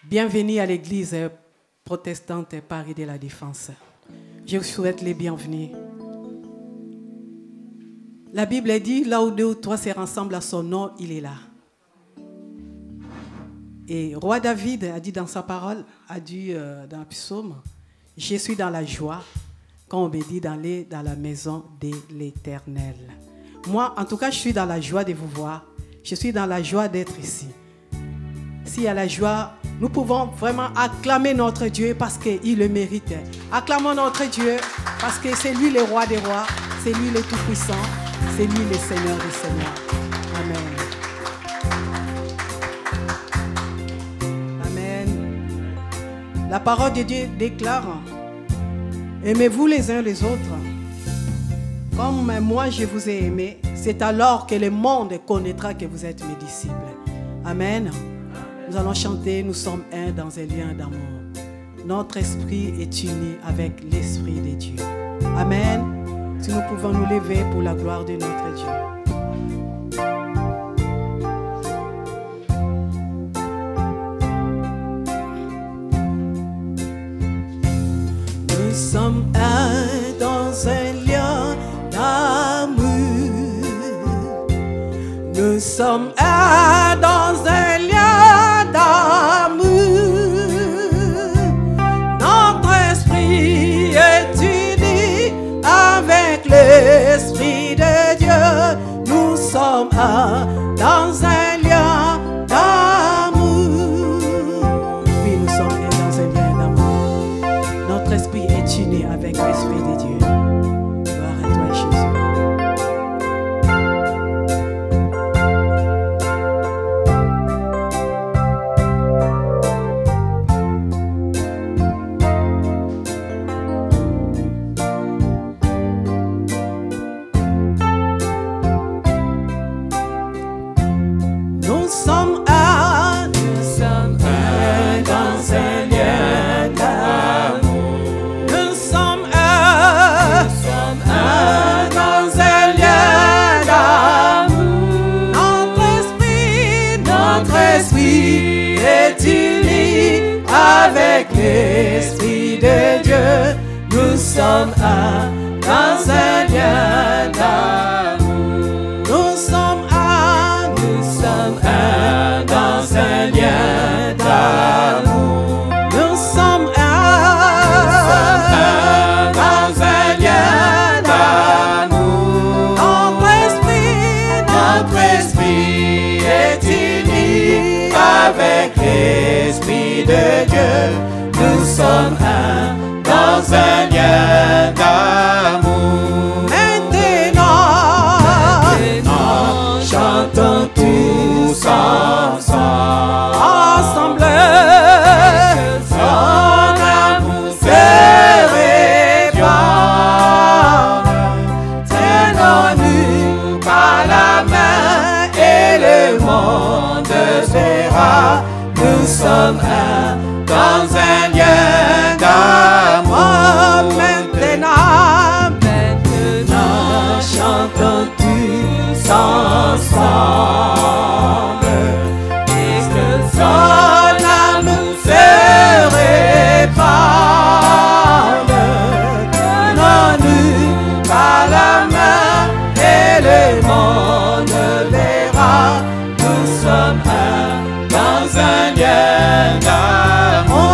Bienvenue à l'église protestante Paris de la Défense. Je vous souhaite les bienvenus. La Bible dit, là où deux ou trois se rassemblent à son nom, il est là. Et roi David a dit dans sa parole, a dit dans le psaume, je suis dans la joie quand on me dit d'aller dans la maison de l'Éternel. Moi, en tout cas, je suis dans la joie de vous voir. Je suis dans la joie d'être ici. S'il y a la joie, nous pouvons vraiment acclamer notre Dieu parce qu'il le mérite. Acclamons notre Dieu parce que c'est lui le roi des rois, c'est lui le tout-puissant, c'est lui le Seigneur des seigneurs. Amen. Amen. La parole de Dieu déclare, aimez-vous les uns les autres. Comme moi je vous ai aimé, c'est alors que le monde connaîtra que vous êtes mes disciples. Amen. Nous allons chanter, nous sommes un dans un lien d'amour. Notre esprit est uni avec l'esprit de Dieu. Amen. Si nous pouvons nous lever pour la gloire de notre Dieu. Nous sommes un dans un lien d'amour. Nous sommes un dans un lien d'amour. Notre esprit est uni avec l'esprit de Dieu. Nous sommes un dans un lien d'amour. Oui, nous sommes un dans un lien d'amour. Notre esprit est uni avec l'esprit de Dieu. Gloire à toi, Jésus. Nous sommes un dans un lien d'amour. Nous sommes un dans un lien d'amour. Notre esprit est uni avec l'esprit de Dieu. Nous sommes un dans un lien d'amour. Nous sommes un dans un lien d'amour. Nous sommes un dans un lien d'amour. Notre esprit est uni avec l'esprit de Dieu. Nous sommes un dans un lien d'amour. Maintenant, chantons tous ensemble. Son amour se répand. Tenons-nous par la main et le monde verra. Nous sommes un dans un lien d'amour. Maintenant, chantons tous ensemble. Et que son amour se répande. Tenons-nous par la main et le monde verra. Nous sommes un dans un lien d'amour.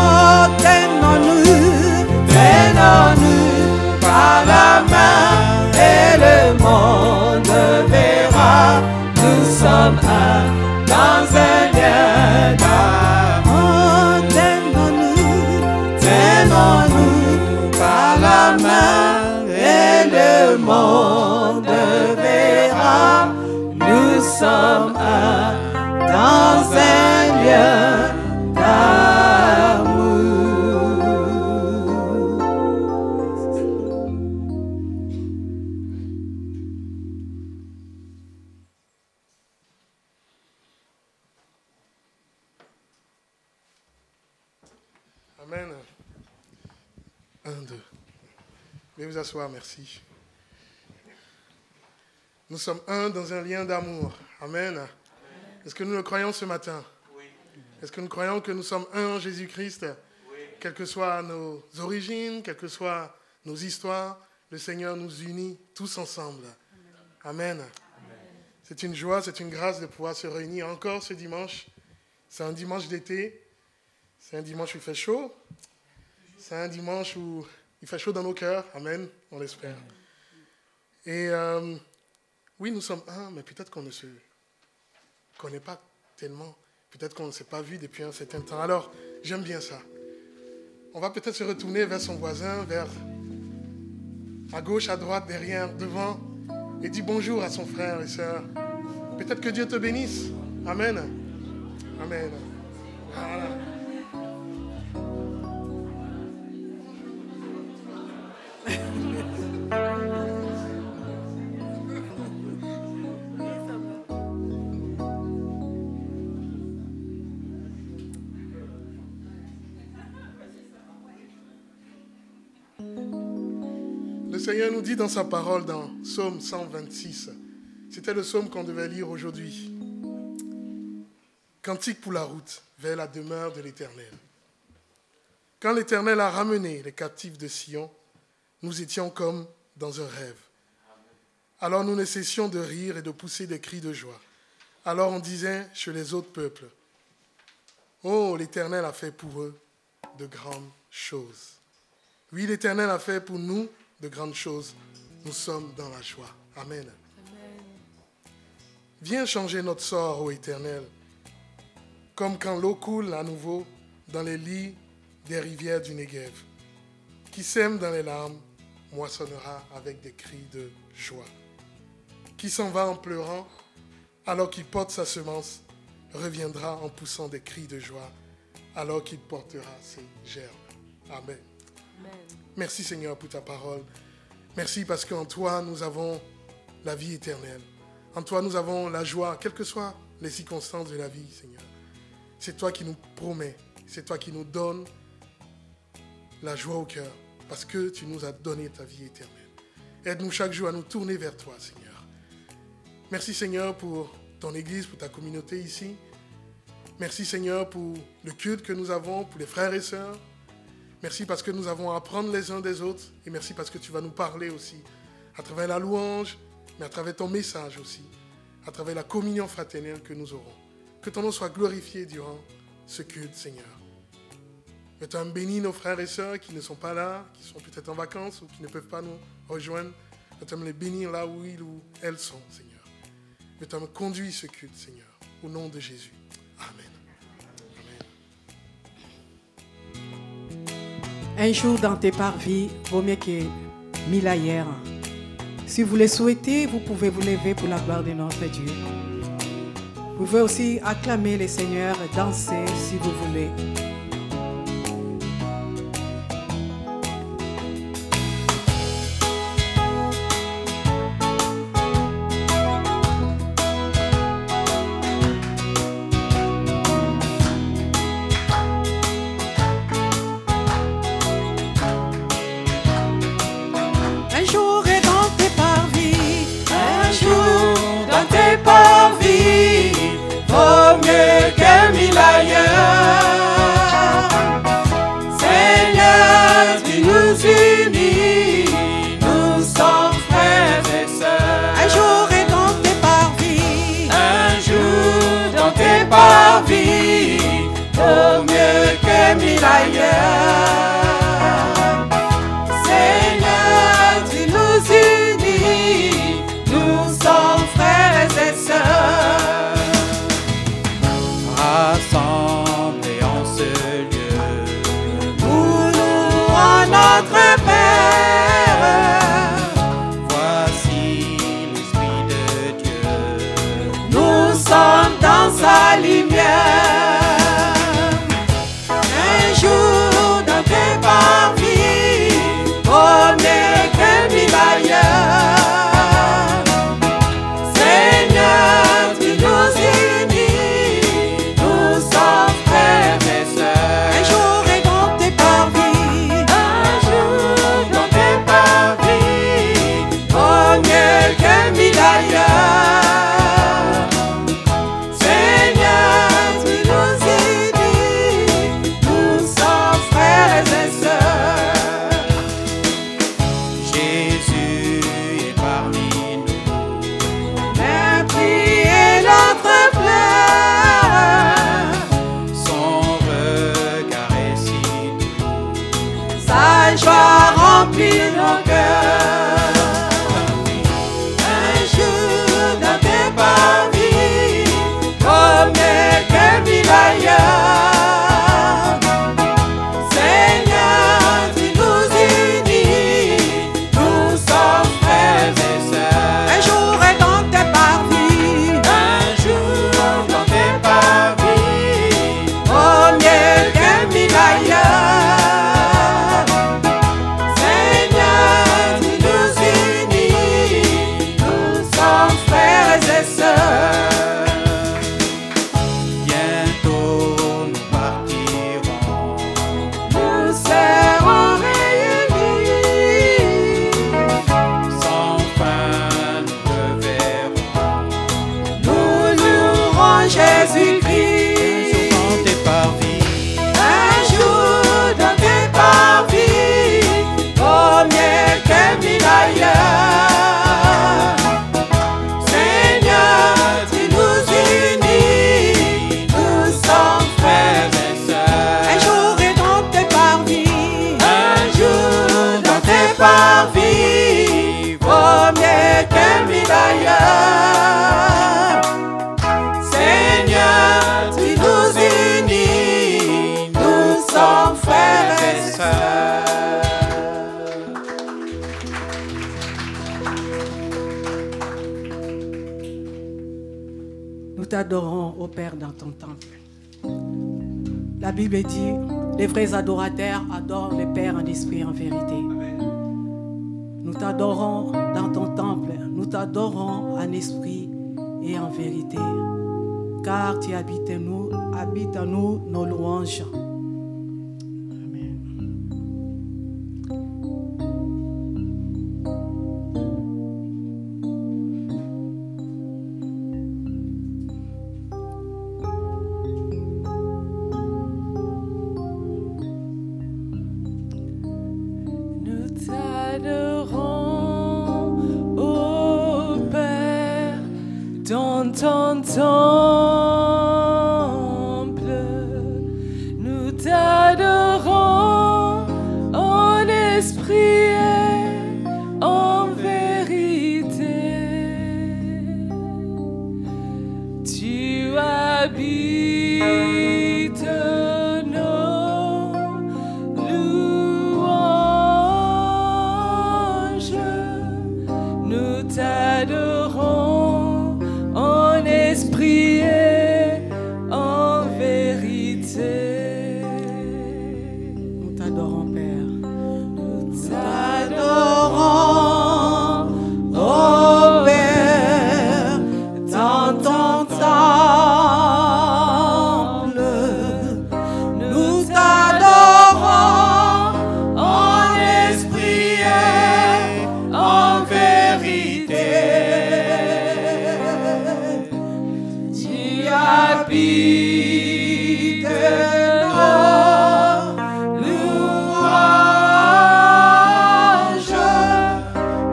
Tenons-nous par la main et le monde verra. Nous sommes un dans un lien d'amour. Tenons-nous par la main et le monde verra. Nous sommes un dans un lien d'amour. Amen. 1, 2. Veuillez vous asseoir, merci. Nous sommes un dans un lien d'amour. Amen. Est-ce que nous le croyons ce matin? Oui. Est-ce que nous croyons que nous sommes un en Jésus-Christ? Oui. Quelles que soient nos origines, quelles que soient nos histoires, le Seigneur nous unit tous ensemble. Amen. Amen. C'est une joie, c'est une grâce de pouvoir se réunir encore ce dimanche. C'est un dimanche d'été. C'est un dimanche où il fait chaud. C'est un dimanche où il fait chaud dans nos cœurs. Amen, on l'espère. Et oui, nous sommes un, mais peut-être qu'on ne se connaît pas tellement. Peut-être qu'on ne s'est pas vu depuis un certain temps. Alors, j'aime bien ça. On va peut-être se retourner vers son voisin, vers à gauche, à droite, derrière, devant, et dire bonjour à son frère et sœur. Peut-être que Dieu te bénisse. Amen. Amen. Voilà. Le Seigneur nous dit dans sa parole dans Psaume 126, c'était le psaume qu'on devait lire aujourd'hui. Cantique pour la route vers la demeure de l'Éternel. Quand l'Éternel a ramené les captifs de Sion, nous étions comme dans un rêve. Alors nous ne cessions de rire et de pousser des cris de joie. Alors on disait chez les autres peuples, « Oh, l'Éternel a fait pour eux de grandes choses. » Oui, l'Éternel a fait pour nous de grandes choses. Nous sommes dans la joie. Amen. Amen. Viens changer notre sort, ô Éternel, comme quand l'eau coule à nouveau dans les lits des rivières du Négev. Qui sème dans les larmes moissonnera avec des cris de joie. Qui s'en va en pleurant alors qu'il porte sa semence reviendra en poussant des cris de joie alors qu'il portera ses gerbes. Amen. Amen. Merci Seigneur pour ta parole. Merci parce qu'en toi nous avons la vie éternelle. En toi nous avons la joie, quelles que soient les circonstances de la vie, Seigneur. C'est toi qui nous promets, c'est toi qui nous donnes la joie au cœur parce que tu nous as donné ta vie éternelle. Aide-nous chaque jour à nous tourner vers toi, Seigneur. Merci Seigneur pour ton Église, pour ta communauté ici. Merci Seigneur pour le culte que nous avons, pour les frères et sœurs. Merci parce que nous avons à apprendre les uns des autres. Et merci parce que tu vas nous parler aussi à travers la louange, mais à travers ton message aussi, à travers la communion fraternelle que nous aurons. Que ton nom soit glorifié durant ce culte, Seigneur. Que tu bénis nos frères et sœurs qui ne sont pas là, qui sont peut-être en vacances ou qui ne peuvent pas nous rejoindre. Que tu les bénis là où ils ou elles sont, Seigneur. Que tu conduis ce culte, Seigneur, au nom de Jésus. Amen. Un jour dans tes parvis vaut mieux que 1000 ailleurs. Si vous le souhaitez, vous pouvez vous lever pour la gloire de notre Dieu. Vous pouvez aussi acclamer le Seigneur, danser si vous voulez. Vaut mieux que 1000 ailleurs. t'adorons, ô Père, dans ton temple. La Bible dit, les vrais adorateurs adorent le Père en esprit et en vérité. Nous t'adorons dans ton temple, nous t'adorons en esprit et en vérité, car tu habites en nous nos louanges. Ton temple, nous t'adorons en esprit et en vérité. Tu habites nos louanges, nous t'adorons en esprit et en vérité. Nous t'adorons, Père. Nous t'adorons, ô Père, dans ton temple. Nous t'adorons en esprit et en vérité. Tu habites nos louanges,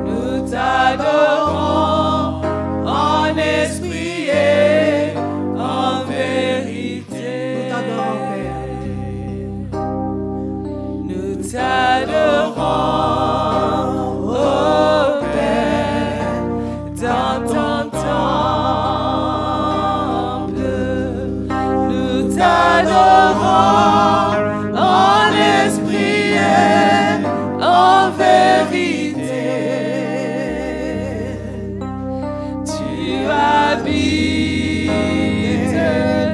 nous t'adorons en esprit et en vérité. Nous t'adorons, Père. Nous t'adorons, ô Père, dans ton temple. Nous t'adorons en esprit et en vérité. Tu habites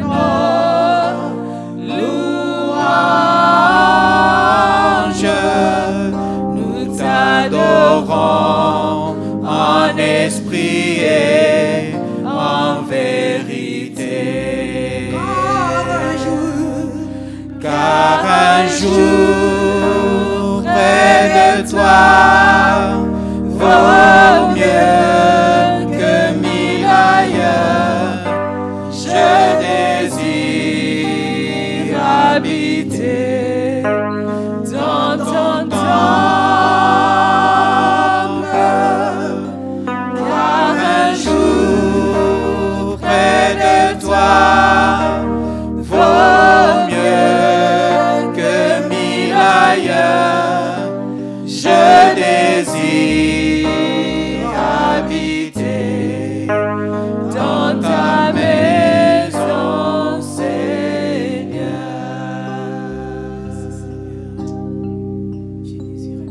nos louanges. Nous t'adorons en esprit et en vérité. Car un jour près de toi vaut mieux que 1000 ailleurs. Je désire habiter dans ton temple. Car un jour près de toi vaut mieux que 1000 ailleurs. Je désire habiter dans ta maison, Seigneur. Je désire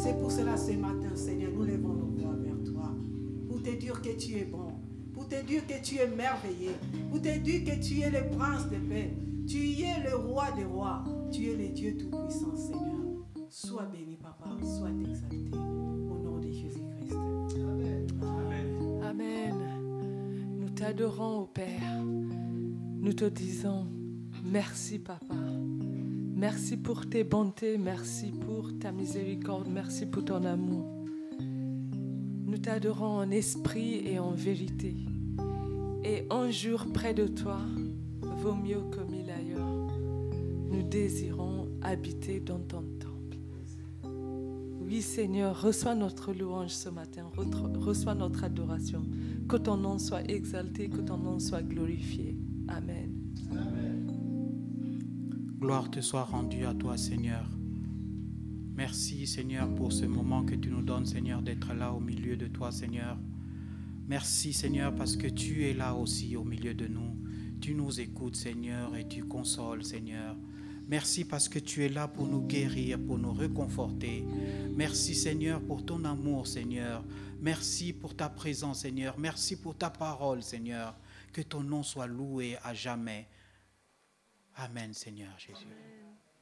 C'est pour cela ce matin, Seigneur, nous levons nos voix vers toi. Pour te dire que tu es bon. Pour te dire que tu es merveilleux. Pour te dire que tu es le prince de paix. Tu es le roi des rois. Tu es le Dieu tout-puissant, Seigneur. Sois béni, Papa. Sois exalté. Au nom de Jésus-Christ. Amen. Amen. Nous t'adorons, ô Père. Nous te disons merci, Papa. Merci pour tes bontés. Merci pour ta miséricorde. Merci pour ton amour. Nous t'adorons en esprit et en vérité. Et un jour près de toi vaut mieux que 1000 ailleurs. Nous désirons habiter dans ton temple. Oui, Seigneur, reçois notre louange ce matin. Reçois notre adoration. Que ton nom soit exalté, que ton nom soit glorifié. Amen. Amen. Gloire te soit rendue à toi, Seigneur. Merci, Seigneur, pour ce moment que tu nous donnes, Seigneur, d'être là au milieu de toi, Seigneur. Merci, Seigneur, parce que tu es là aussi au milieu de nous. Tu nous écoutes, Seigneur, et tu consoles, Seigneur. Merci parce que tu es là pour nous guérir, pour nous réconforter. Merci, Seigneur, pour ton amour, Seigneur. Merci pour ta présence, Seigneur. Merci pour ta parole, Seigneur. Que ton nom soit loué à jamais. Amen, Seigneur Jésus.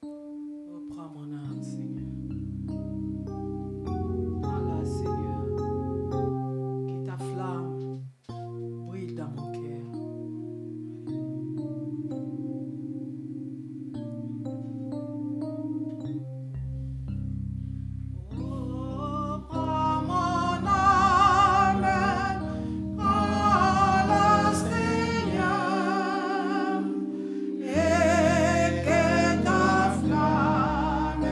Oh, prends mon âme, Seigneur. Voilà, Seigneur. Que ta flamme brille dans mon cœur. Oh, prends mon âme. Voilà, Seigneur. Et que ta flamme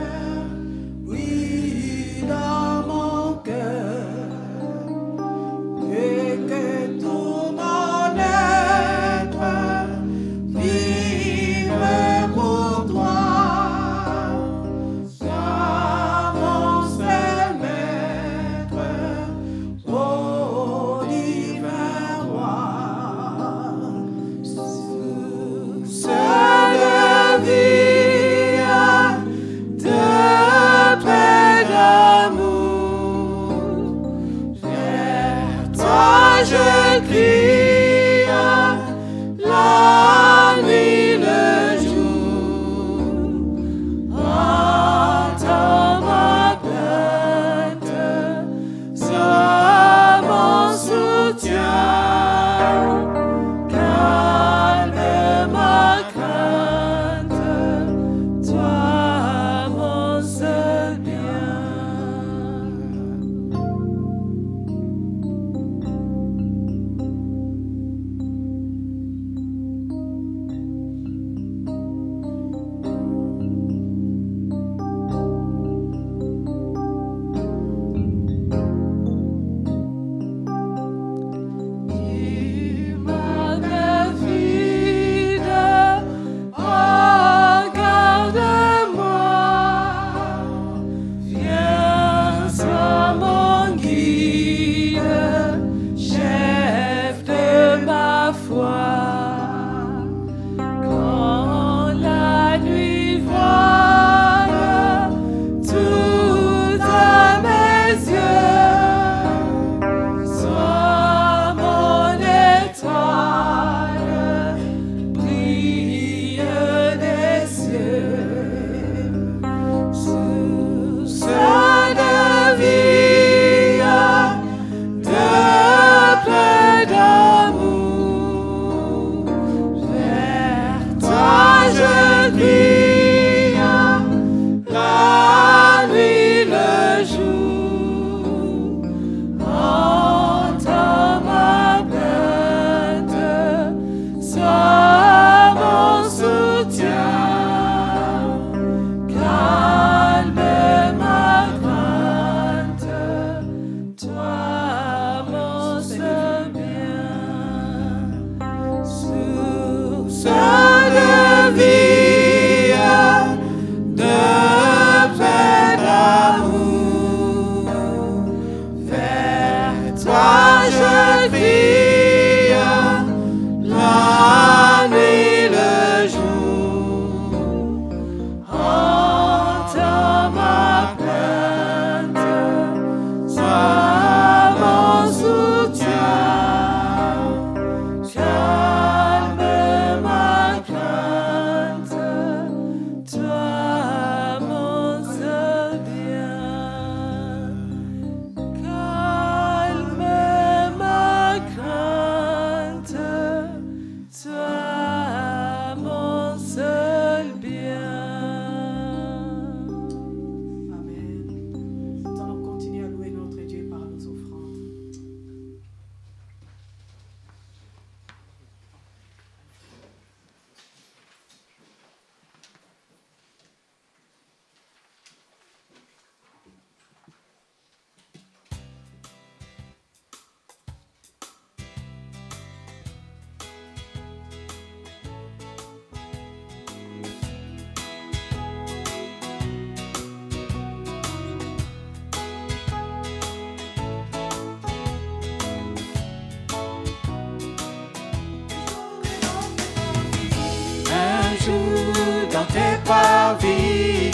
parvis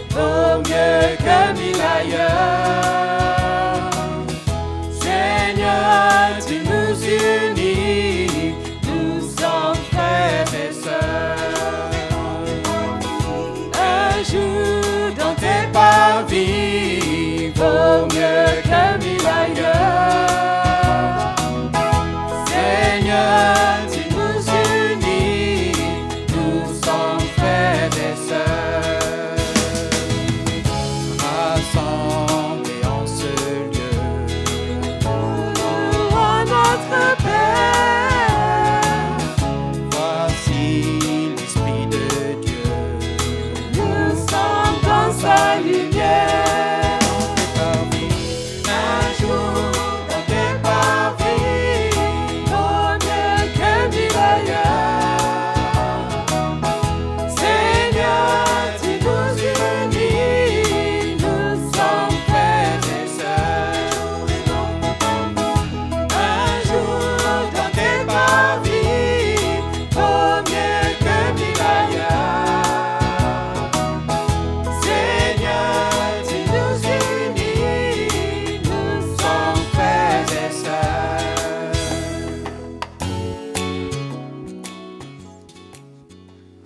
vaut mieux que 1000 ailleurs. Seigneur, tu nous unis, nous sommes frères et sœurs. Un jour dans tes parvis vaut mieux que 1000 ailleurs. Seigneur, tu nous unis, nous sommes frères et sœurs. Rassemblés en ce lieu, louons notre Père. Voici l'Esprit de Dieu, nous sommes dans sa lumière. Un jour dans tes parvis vaut mieux que 1000 ailleurs. Seigneur, tu nous unis, nous sommes frères et sœurs. Un jour dans tes parvis vaut mieux que 1000 ailleurs. Seigneur, tu nous unis, nous sommes frères et sœurs.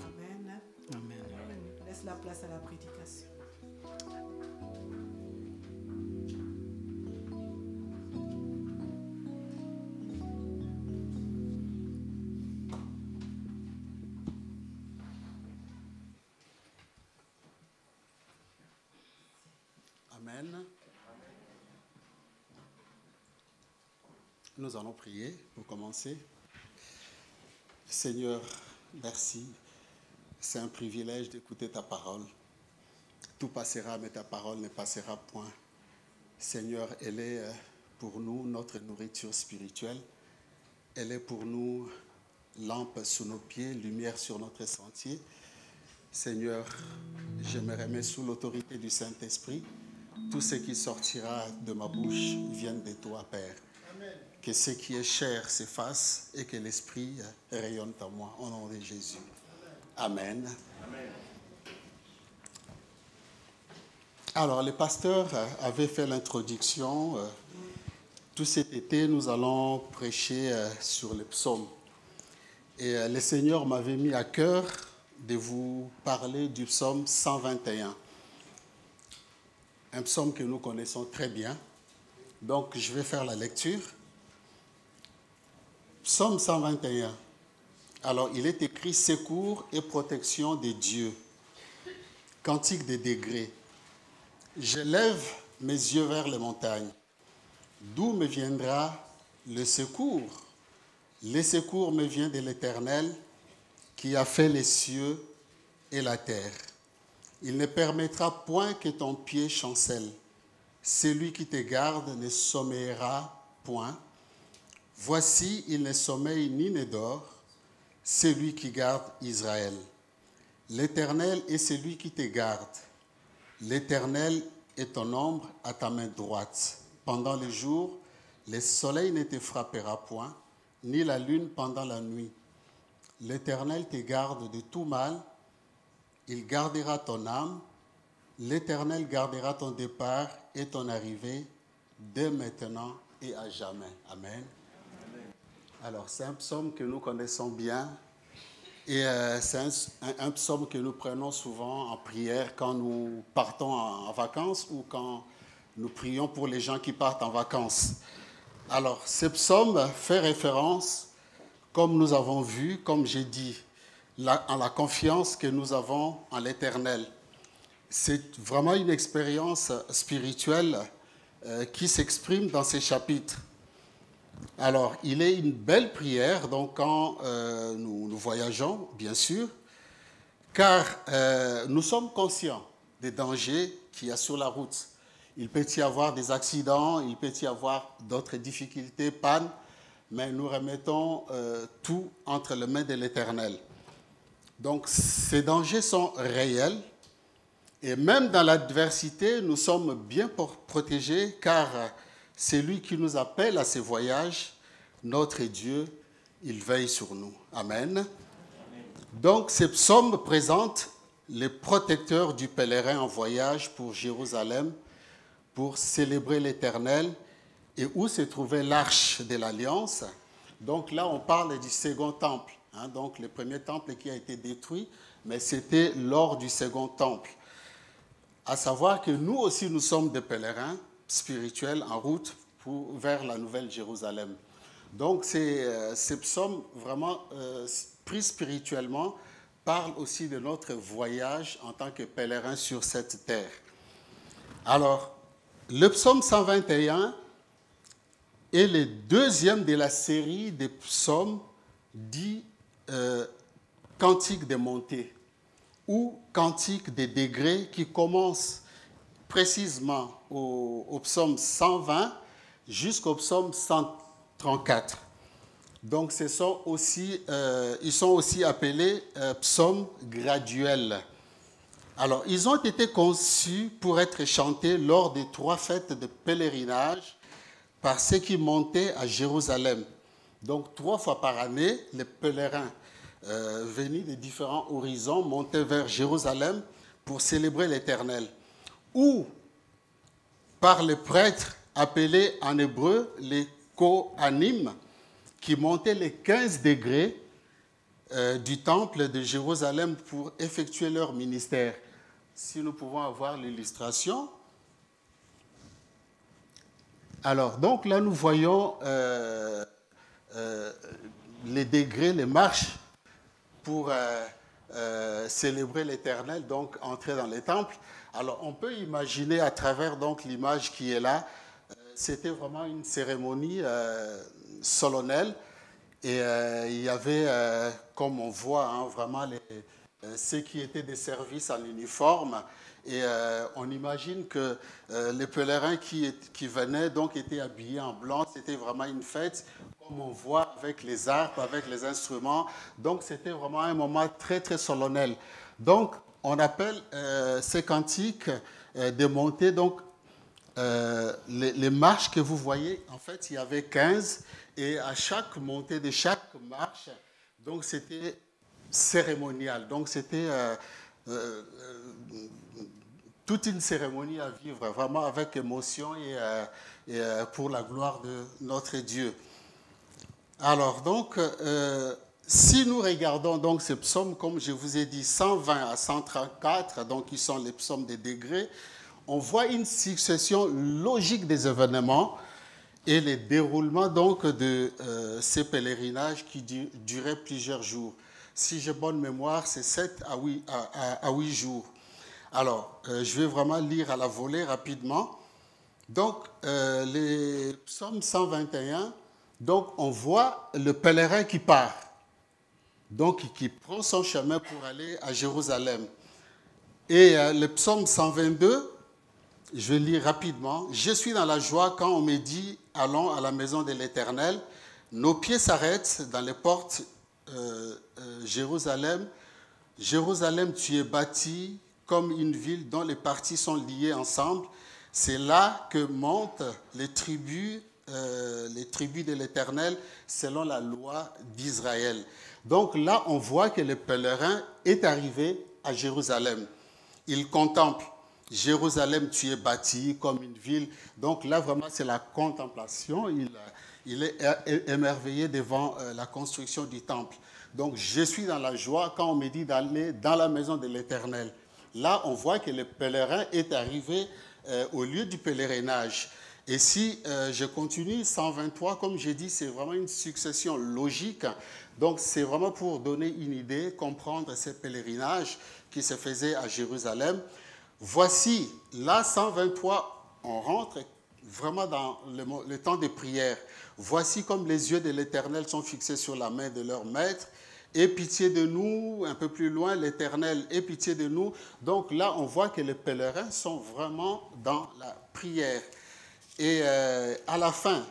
Amen. Amen. Laisse la place à la prédication. Amen. Nous allons prier pour commencer. Seigneur, merci. C'est un privilège d'écouter ta parole. Tout passera, mais ta parole ne passera point. Seigneur, elle est pour nous notre nourriture spirituelle. Elle est pour nous lampe sous nos pieds, lumière sur notre sentier. Seigneur, je me remets sous l'autorité du Saint-Esprit. Tout ce qui sortira de ma bouche vienne de toi, Père. Que ce qui est chair s'efface et que l'Esprit rayonne en moi, au nom de Jésus. Amen. Alors, le pasteur avait fait l'introduction. Tout cet été, nous allons prêcher sur les psaumes. Et le Seigneur m'avait mis à cœur de vous parler du psaume 121. Un psaume que nous connaissons très bien. Donc, je vais faire la lecture. Psaume 121. Alors, il est écrit « Secours et protection des dieux ». Cantique des degrés. Je lève mes yeux vers les montagnes. D'où me viendra le secours? Le secours me vient de l'Éternel qui a fait les cieux et la terre. Il ne permettra point que ton pied chancelle. Celui qui te garde ne sommeillera point. Voici, il ne sommeille ni ne dort, celui qui garde Israël. L'Éternel est celui qui te garde. L'Éternel est ton ombre à ta main droite. Pendant les jours, le soleil ne te frappera point, ni la lune pendant la nuit. L'Éternel te garde de tout mal. Il gardera ton âme. L'Éternel gardera ton départ et ton arrivée dès maintenant et à jamais. Amen. Alors, c'est un psaume que nous connaissons bien. Et c'est un psaume que nous prenons souvent en prière quand nous partons en vacances ou quand nous prions pour les gens qui partent en vacances. Alors, ce psaume fait référence, comme nous avons vu, comme j'ai dit, en la confiance que nous avons en l'Éternel. C'est vraiment une expérience spirituelle qui s'exprime dans ces chapitres. Alors, il est une belle prière, donc quand nous voyageons, bien sûr, car nous sommes conscients des dangers qu'il y a sur la route. Il peut y avoir des accidents, il peut y avoir d'autres difficultés, pannes, mais nous remettons tout entre les mains de l'Éternel. Donc, ces dangers sont réels, et même dans l'adversité, nous sommes bien protégés, car c'est lui qui nous appelle à ces voyages, notre Dieu, il veille sur nous. Amen. Donc, ce psaume présente les protecteurs du pèlerin en voyage pour Jérusalem, pour célébrer l'Éternel, et où se trouvait l'arche de l'Alliance. Donc là, on parle du second temple. Donc le premier temple qui a été détruit, mais c'était lors du second temple. À savoir que nous aussi, nous sommes des pèlerins spirituels en route vers la Nouvelle Jérusalem. Donc ces psaumes vraiment pris spirituellement parlent aussi de notre voyage en tant que pèlerins sur cette terre. Alors, le psaume 121 est le deuxième de la série des psaumes dits cantiques des montées ou cantiques des degrés qui commencent précisément au psaume 120 jusqu'au psaume 134. Donc ils sont aussi appelés psaumes graduels. Alors, ils ont été conçus pour être chantés lors des 3 fêtes de pèlerinage par ceux qui montaient à Jérusalem. Donc, 3 fois par année, les pèlerins venus de différents horizons montaient vers Jérusalem pour célébrer l'Éternel. Ou par les prêtres appelés en hébreu les Kohanim, qui montaient les 15 degrés du temple de Jérusalem pour effectuer leur ministère. Si nous pouvons avoir l'illustration. Alors, donc là, nous voyons les degrés, les marches pour célébrer l'Éternel, donc entrer dans les temples. Alors, on peut imaginer à travers donc l'image qui est là, c'était vraiment une cérémonie solennelle. Et il y avait, comme on voit, vraiment ceux qui étaient des services en uniforme. Et on imagine que les pèlerins qui venaient donc étaient habillés en blanc. C'était vraiment une fête, comme on voit avec les harpes, avec les instruments. Donc c'était vraiment un moment très, très solennel. Donc on appelle ces cantiques de montée, donc les marches que vous voyez, en fait, il y avait 15. Et à chaque montée de chaque marche, donc c'était cérémonial. Donc c'était toute une cérémonie à vivre, vraiment avec émotion et pour la gloire de notre Dieu. Alors donc, si nous regardons donc ces psaumes, comme je vous ai dit, 120 à 134, donc qui sont les psaumes des degrés, on voit une succession logique des événements et les déroulements donc de ces pèlerinages qui duraient plusieurs jours. Si j'ai bonne mémoire, c'est 7 à 8 jours. Alors, je vais vraiment lire à la volée rapidement. Donc, les psaumes 121, donc on voit le pèlerin qui part, donc qui prend son chemin pour aller à Jérusalem. Et le psaume 122, je vais lire rapidement. « Je suis dans la joie quand on me dit « Allons à la maison de l'Éternel ». Nos pieds s'arrêtent dans les portes Jérusalem. Jérusalem, tu es bâtie comme une ville dont les parties sont liées ensemble. C'est là que montent les tribus de l'Éternel selon la loi d'Israël. Donc là, on voit que le pèlerin est arrivé à Jérusalem. Il contemple. Jérusalem, tu es bâti comme une ville. Donc là, vraiment, c'est la contemplation. Il est émerveillé devant la construction du temple. Donc, je suis dans la joie quand on me dit d'aller dans la maison de l'Éternel. Là, on voit que le pèlerin est arrivé au lieu du pèlerinage. Et si je continue, 123, comme j'ai dit, c'est vraiment une succession logique. Donc, c'est vraiment pour donner une idée, comprendre ces pèlerinages qui se faisaient à Jérusalem. Voici, là, 123, on rentre vraiment dans le temps de prière. Voici comme les yeux de l'Éternel sont fixés sur la main de leur maître. Aie pitié de nous, un peu plus loin, l'Éternel, aie pitié de nous. Donc là, on voit que les pèlerins sont vraiment dans la prière. Et à la fin,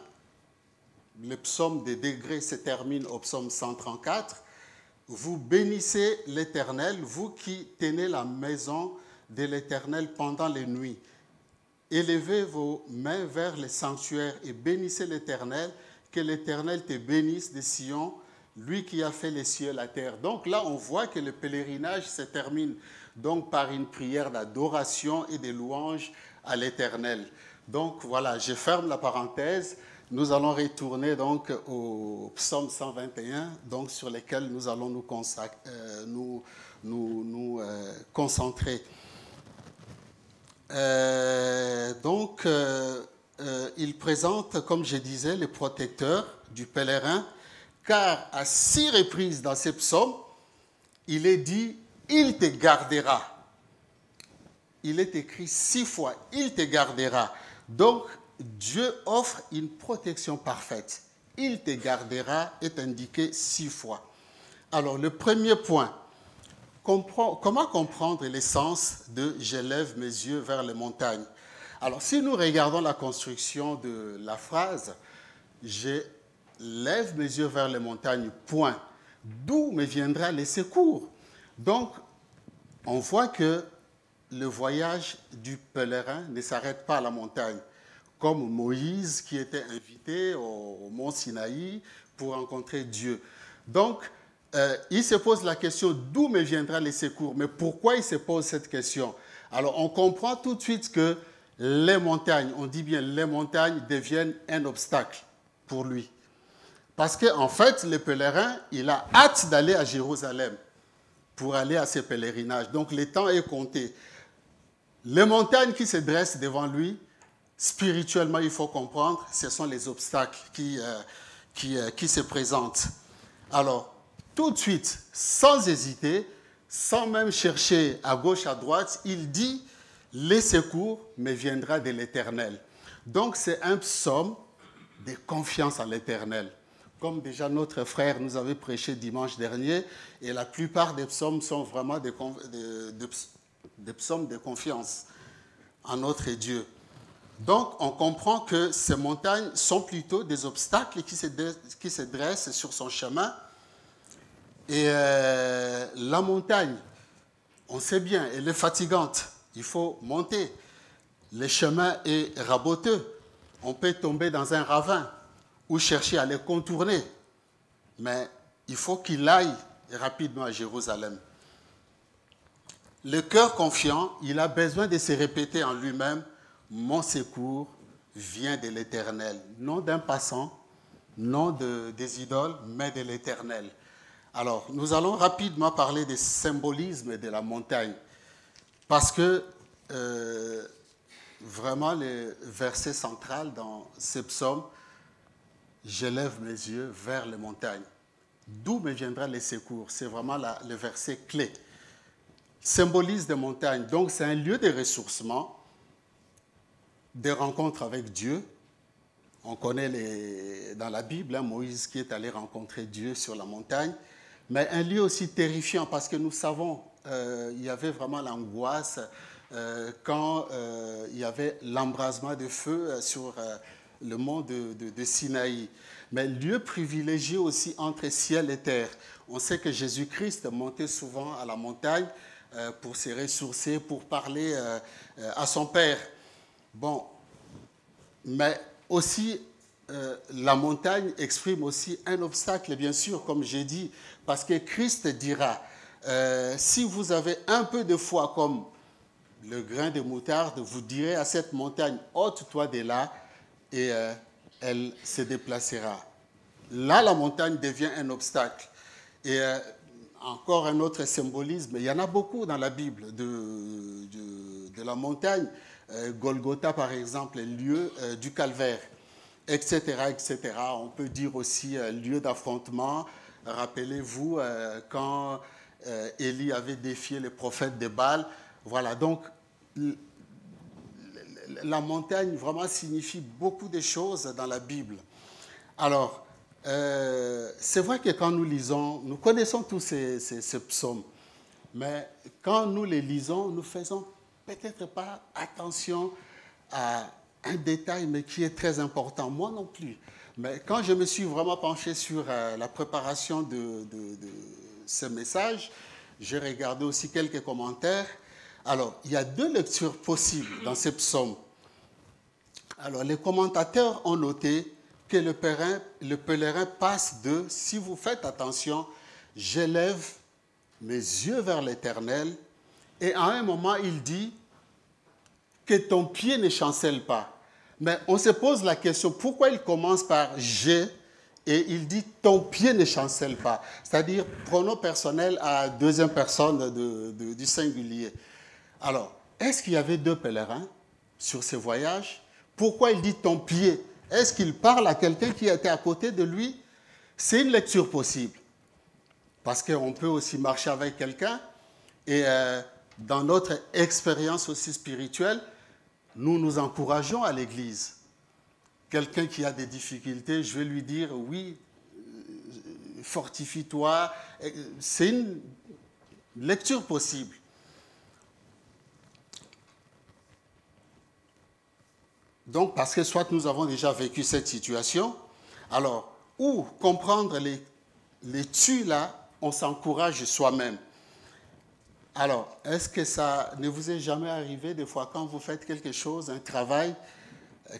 le psaume des degrés se termine au psaume 134. Vous bénissez l'Éternel, vous qui tenez la maison de l'Éternel pendant les nuits. Élevez vos mains vers le sanctuaire et bénissez l'Éternel. Que l'Éternel te bénisse de Sion, lui qui a fait les cieux et la terre. Donc là, on voit que le pèlerinage se termine donc par une prière d'adoration et de louange à l'Éternel. Donc voilà, je ferme la parenthèse. Nous allons retourner donc au psaume 121, donc sur lequel nous allons nous concentrer. Il présente, comme je disais, le protecteur du pèlerin, car à 6 reprises dans ces psaumes, il est dit « il te gardera ». Il est écrit 6 fois « il te gardera ». Donc, Dieu offre une protection parfaite. « Il te gardera » est indiqué 6 fois. Alors, le premier point, comment comprendre l'essence de « je lève mes yeux vers les montagnes ». Alors, si nous regardons la construction de la phrase « je lève mes yeux vers les montagnes, point », d'où me viendra les secours? Donc, on voit que le voyage du pèlerin ne s'arrête pas à la montagne, comme Moïse qui était invité au mont Sinaï pour rencontrer Dieu. Donc, il se pose la question d'où me viendra les secours. Mais pourquoi il se pose cette question? Alors, on comprend tout de suite que les montagnes, on dit bien les montagnes, deviennent un obstacle pour lui. Parce qu'en fait, le pèlerin, il a hâte d'aller à Jérusalem pour aller à ses pèlerinages. Donc, le temps est compté. Les montagnes qui se dressent devant lui, spirituellement, il faut comprendre, ce sont les obstacles qui se présentent. Alors, tout de suite, sans hésiter, sans même chercher à gauche, à droite, il dit « Les secours me viendra de l'Éternel ». Donc, c'est un psaume de confiance en l'Éternel. Comme déjà notre frère nous avait prêché dimanche dernier, et la plupart des psaumes sont vraiment des psaumes de confiance en notre Dieu. Donc, on comprend que ces montagnes sont plutôt des obstacles qui se dressent sur son chemin. Et la montagne, on sait bien, elle est fatigante. Il faut monter. Le chemin est raboteux. On peut tomber dans un ravin ou chercher à les contourner. Mais il faut qu'il aille rapidement à Jérusalem. Le cœur confiant, il a besoin de se répéter en lui-même « Mon secours vient de l'Éternel ». Non d'un passant, non des idoles, mais de l'Éternel. Alors, nous allons rapidement parler des symbolismes de la montagne. Parce que vraiment, le verset central dans ce psaume, « Je lève mes yeux vers les montagnes ». D'où me viendra les secours? C'est vraiment le verset clé. Symbolise des montagnes. Donc, c'est un lieu de ressourcement, de rencontres avec Dieu. On connaît dans la Bible Moïse qui est allé rencontrer Dieu sur la montagne, mais un lieu aussi terrifiant parce que nous savons il y avait vraiment l'angoisse quand il y avait l'embrasement de feu sur le mont de Sinaï. Mais lieu privilégié aussi entre ciel et terre. On sait que Jésus-Christ montait souvent à la montagne pour se ressourcer, pour parler à son Père. Bon, mais aussi, la montagne exprime aussi un obstacle, bien sûr, comme j'ai dit, parce que Christ dira, si vous avez un peu de foi comme le grain de moutarde, vous direz à cette montagne, ôte-toi de là, et elle se déplacera. Là, la montagne devient un obstacle. Et encore un autre symbolisme, il y en a beaucoup dans la Bible de la montagne. Golgotha, par exemple, est le lieu du calvaire, etc., etc. On peut dire aussi lieu d'affrontement. Rappelez-vous quand Élie avait défié les prophètes de Baal. Voilà, donc la montagne vraiment signifie beaucoup de choses dans la Bible. Alors, c'est vrai que quand nous lisons, nous connaissons tous ces psaumes, mais quand nous les lisons, nous faisons peut-être pas attention à un détail, mais qui est très important. Moi non plus. Mais quand je me suis vraiment penché sur la préparation de ce message, j'ai regardé aussi quelques commentaires. Alors, il y a 2 lectures possibles dans ces psaumes. Alors, les commentateurs ont noté que le pèlerin passe de, si vous faites attention, j'élève mes yeux vers l'Éternel, et à un moment il dit que ton pied ne chancelle pas. Mais on se pose la question, pourquoi il commence par j'ai et il dit ton pied ne chancelle pas? C'est-à-dire pronom personnel à deuxième personne du singulier. Alors, est-ce qu'il y avait deux pèlerins sur ce voyage? Pourquoi il dit ton pied? Est-ce qu'il parle à quelqu'un qui était à côté de lui? C'est une lecture possible. Parce qu'on peut aussi marcher avec quelqu'un et dans notre expérience aussi spirituelle, nous nous encourageons à l'église. Quelqu'un qui a des difficultés, je vais lui dire oui, fortifie-toi. C'est une lecture possible. Donc, parce que soit nous avons déjà vécu cette situation, alors, ou comprendre les tu là, on s'encourage soi-même. Alors, est-ce que ça ne vous est jamais arrivé des fois quand vous faites quelque chose, un travail,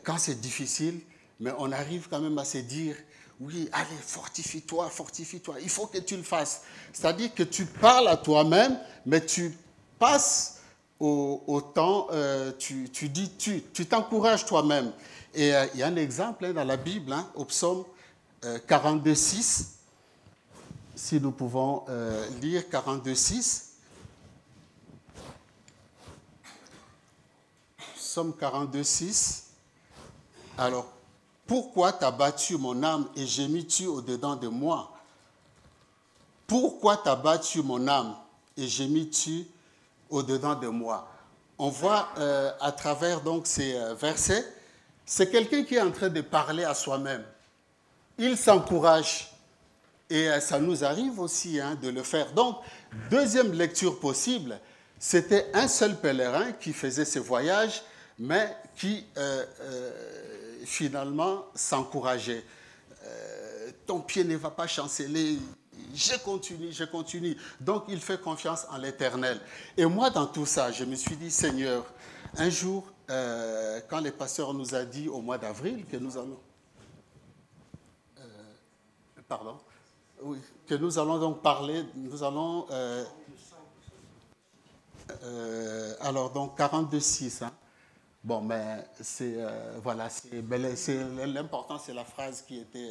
quand c'est difficile, mais on arrive quand même à se dire, oui, allez, fortifie-toi, il faut que tu le fasses. C'est-à-dire que tu parles à toi-même, mais tu passes au temps, tu dis tu t'encourages toi-même. Et il y a un exemple dans la Bible, au psaume 42,6, si nous pouvons lire 42,6. Psaume 42,6. Alors, pourquoi t'as battu mon âme et gémis-tu au-dedans de moi? Pourquoi t'as battu mon âme et gémis-tu au-dedans de moi? On voit à travers donc ces versets, c'est quelqu'un qui est en train de parler à soi-même. Il s'encourage. Et ça nous arrive aussi de le faire. Donc, deuxième lecture possible, c'était un seul pèlerin qui faisait ce voyage, mais qui finalement s'encourageait. Ton pied ne va pas chanceler, je continue. Donc il fait confiance en l'Éternel. Et moi dans tout ça, je me suis dit, Seigneur, un jour, quand les pasteurs nous a dit au mois d'avril que nous allons... que nous allons donc parler, nous allons... alors donc 42,6, Bon, mais c'est voilà, l'important, c'est la phrase qui était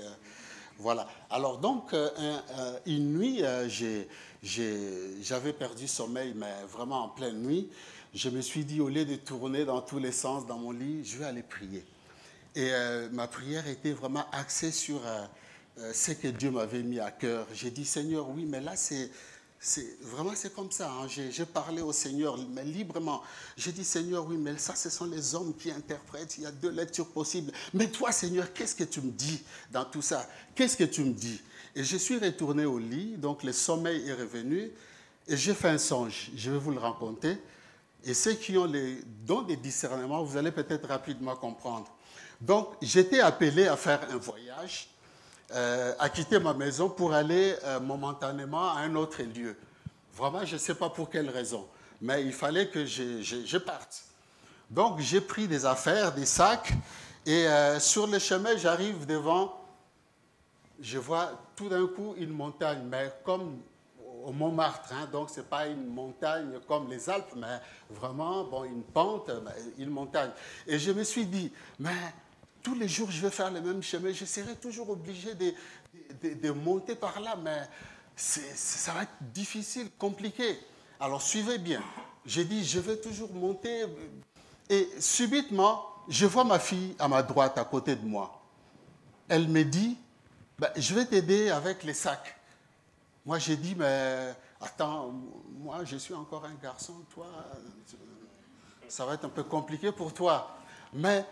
voilà. Alors donc une nuit, j'avais perdu sommeil, mais vraiment en pleine nuit. Je me suis dit, au lieu de tourner dans tous les sens dans mon lit, je vais aller prier. Et ma prière était vraiment axée sur ce que Dieu m'avait mis à cœur. J'ai dit, Seigneur, oui, mais là c'est comme ça. J'ai parlé au Seigneur, mais librement. J'ai dit, Seigneur, oui, mais ça, ce sont les hommes qui interprètent. Il y a deux lectures possibles. Mais toi, Seigneur, qu'est-ce que tu me dis dans tout ça? Qu'est-ce que tu me dis? Et je suis retourné au lit, donc le sommeil est revenu, et j'ai fait un songe. Je vais vous le raconter. Et ceux qui ont les dons de discernement, vous allez peut-être rapidement comprendre. Donc, j'étais appelé à faire un voyage, à quitter ma maison pour aller momentanément à un autre lieu. Vraiment, je ne sais pas pour quelle raison, mais il fallait que je parte. Donc, j'ai pris des affaires, des sacs, et sur le chemin, j'arrive devant, je vois tout d'un coup une montagne, mais comme au Montmartre, donc ce n'est pas une montagne comme les Alpes, mais vraiment une pente, une montagne. Et je me suis dit, mais tous les jours, je vais faire le même chemin. Je serai toujours obligé de monter par là, mais ça va être difficile, compliqué. Alors, suivez bien. J'ai dit, je vais toujours monter. Et subitement, je vois ma fille à ma droite, à côté de moi. Elle me dit, je vais t'aider avec les sacs. Moi, j'ai dit, mais attends, moi, je suis encore un garçon. Toi, ça va être un peu compliqué pour toi. Mais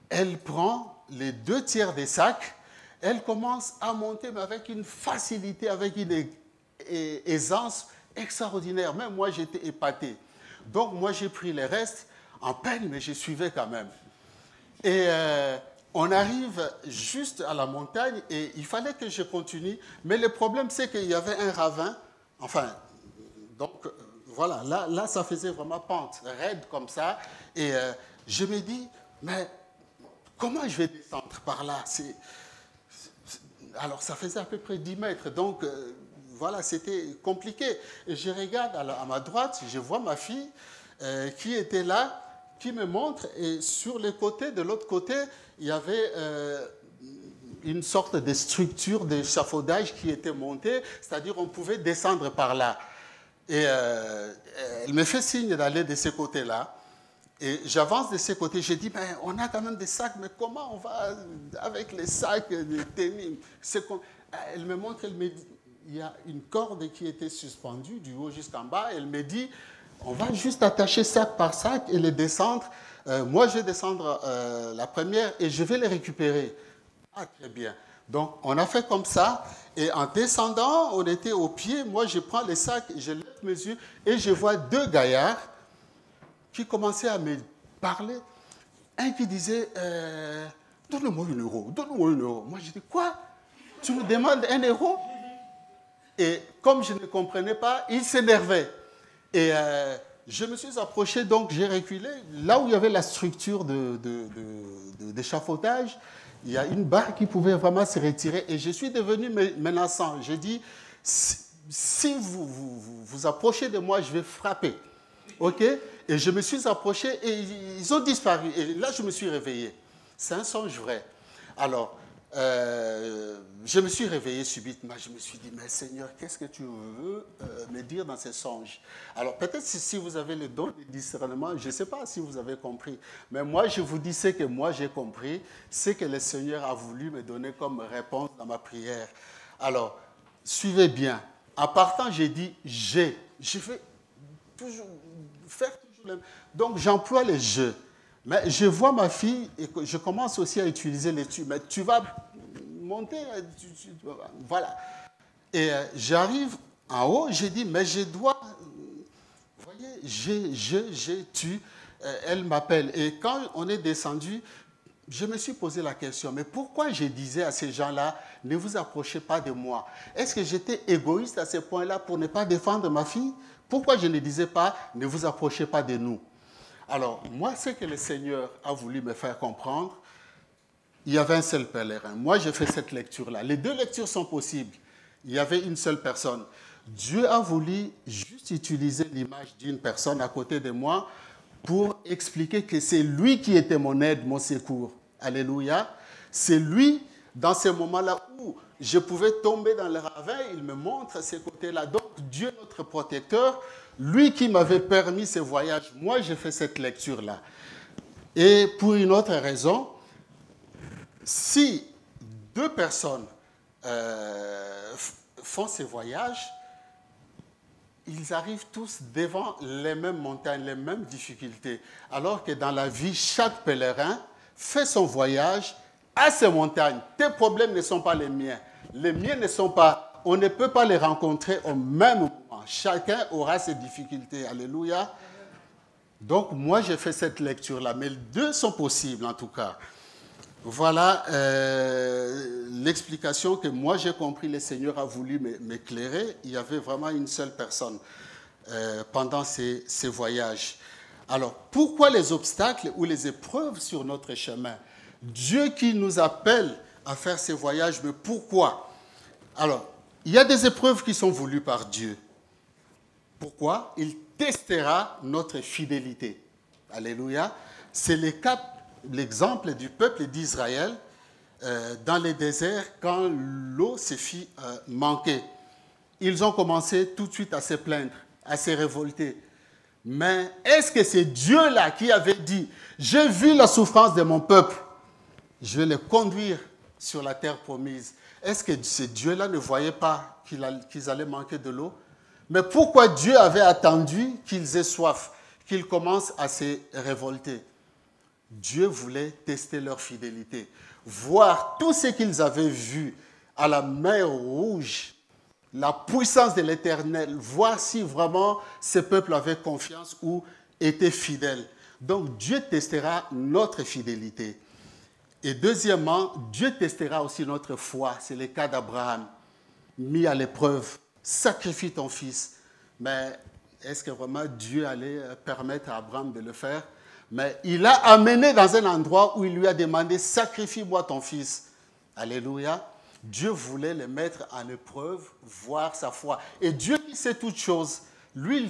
elle prend les 2/3 des sacs, elle commence à monter, mais avec une facilité, avec une aisance extraordinaire. Même moi, j'étais épaté. Donc, moi, j'ai pris les restes en peine, mais je suivais quand même. Et on arrive juste à la montagne et il fallait que je continue. Mais le problème, c'est qu'il y avait un ravin. Enfin, donc, voilà, là, ça faisait vraiment pente, raide comme ça. Et je me dis, mais comment je vais descendre par là? Alors, ça faisait à peu près 10 mètres. Donc, voilà, c'était compliqué. Et je regarde à ma droite, je vois ma fille qui était là, qui me montre. Et sur les côtés, de l'autre côté, il y avait une sorte de structure d'échafaudage qui était montée. C'est-à-dire, on pouvait descendre par là. Et elle me fait signe d'aller de ce côté-là. Et j'avance de ce côté, je dis, ben, on a quand même des sacs, mais comment on va avec les sacs de tennis? Elle me montre, elle me dit, il y a une corde qui était suspendue du haut jusqu'en bas. Elle me dit, on va juste attacher sac par sac et les descendre. Moi, je vais descendre la première et je vais les récupérer. Ah, très bien. Donc, on a fait comme ça. Et en descendant, on était au pied. Moi, je prends les sacs, je lève mes yeux et je vois 2 gaillards qui commençaient à me parler. Un qui disait, donne-moi 1 euro, donne-moi 1 euro. Moi, je dis, quoi? Tu me demandes 1 euro? Et comme je ne comprenais pas, il s'énervait. Et je me suis approché, donc j'ai reculé. Là où il y avait la structure d'échafaudage, il y a une barre qui pouvait vraiment se retirer. Et je suis devenu menaçant. J'ai dit, si vous approchez de moi, je vais frapper. OK? Et je me suis approché et ils ont disparu. Et là, je me suis réveillé. C'est un songe vrai. Alors, je me suis réveillé subitement. Je me suis dit, mais Seigneur, qu'est-ce que tu veux me dire dans ces songes? Alors, peut-être si vous avez le don de discernement, je ne sais pas si vous avez compris. Mais moi, je vous dis ce que moi j'ai compris, ce que le Seigneur a voulu me donner comme réponse dans ma prière. Alors, suivez bien. En partant, j'ai dit, je fais toujours, faire toujours le même. Donc, j'emploie les je. Mais je vois ma fille et je commence aussi à utiliser les tu. Mais tu vas monter, voilà. Et j'arrive en haut, j'ai dit, mais je dois, vous voyez, tu. Elle m'appelle. Et quand on est descendu, je me suis posé la question, mais pourquoi je disais à ces gens-là, ne vous approchez pas de moi? Est-ce que j'étais égoïste à ce point-là pour ne pas défendre ma fille? Pourquoi je ne disais pas, ne vous approchez pas de nous? Alors, moi, ce que le Seigneur a voulu me faire comprendre, il y avait un seul pèlerin. Moi, j'ai fait cette lecture-là. Les 2 lectures sont possibles. Il y avait une seule personne. Dieu a voulu juste utiliser l'image d'une personne à côté de moi pour expliquer que c'est lui qui était mon aide, mon secours. Alléluia. C'est lui, dans ces moments-là où je pouvais tomber dans le ravin, il me montre ces côtés-là. Donc, Dieu, notre protecteur, lui qui m'avait permis ce voyage, moi, j'ai fait cette lecture-là. Et pour une autre raison, si 2 personnes font ces voyages, ils arrivent tous devant les mêmes montagnes, les mêmes difficultés. Alors que dans la vie, chaque pèlerin fait son voyage à ces montagnes. Tes problèmes ne sont pas les miens. Les miens ne sont pas... On ne peut pas les rencontrer au même moment. Chacun aura ses difficultés. Alléluia. Donc, moi, j'ai fait cette lecture-là. Mais les 2 sont possibles, en tout cas. Voilà l'explication que moi, j'ai compris. Le Seigneur a voulu m'éclairer. Il y avait vraiment une seule personne pendant ces voyages. Alors, pourquoi les obstacles ou les épreuves sur notre chemin? Dieu qui nous appelle à faire ces voyages, mais pourquoi? Alors, il y a des épreuves qui sont voulues par Dieu. Pourquoi? Il testera notre fidélité. Alléluia. C'est l'exemple du peuple d'Israël dans le désert quand l'eau se fit manquer. Ils ont commencé tout de suite à se plaindre, à se révolter. Mais est-ce que c'est Dieu-là qui avait dit, j'ai vu la souffrance de mon peuple, je vais les conduire sur la terre promise? Est-ce que ce Dieu-là ne voyait pas qu'ils allaient manquer de l'eau? Mais pourquoi Dieu avait attendu qu'ils aient soif, qu'ils commencent à se révolter? Dieu voulait tester leur fidélité, voir tout ce qu'ils avaient vu à la mer Rouge, la puissance de l'Éternel, voir si vraiment ce peuple avait confiance ou était fidèle. Donc Dieu testera notre fidélité. Et deuxièmement, Dieu testera aussi notre foi. C'est le cas d'Abraham, mis à l'épreuve. Sacrifie ton fils. Mais est-ce que vraiment Dieu allait permettre à Abraham de le faire? Mais il l'a amené dans un endroit où il lui a demandé, sacrifie-moi ton fils. Alléluia. Dieu voulait le mettre en épreuve, voir sa foi. Et Dieu qui sait toutes choses, lui,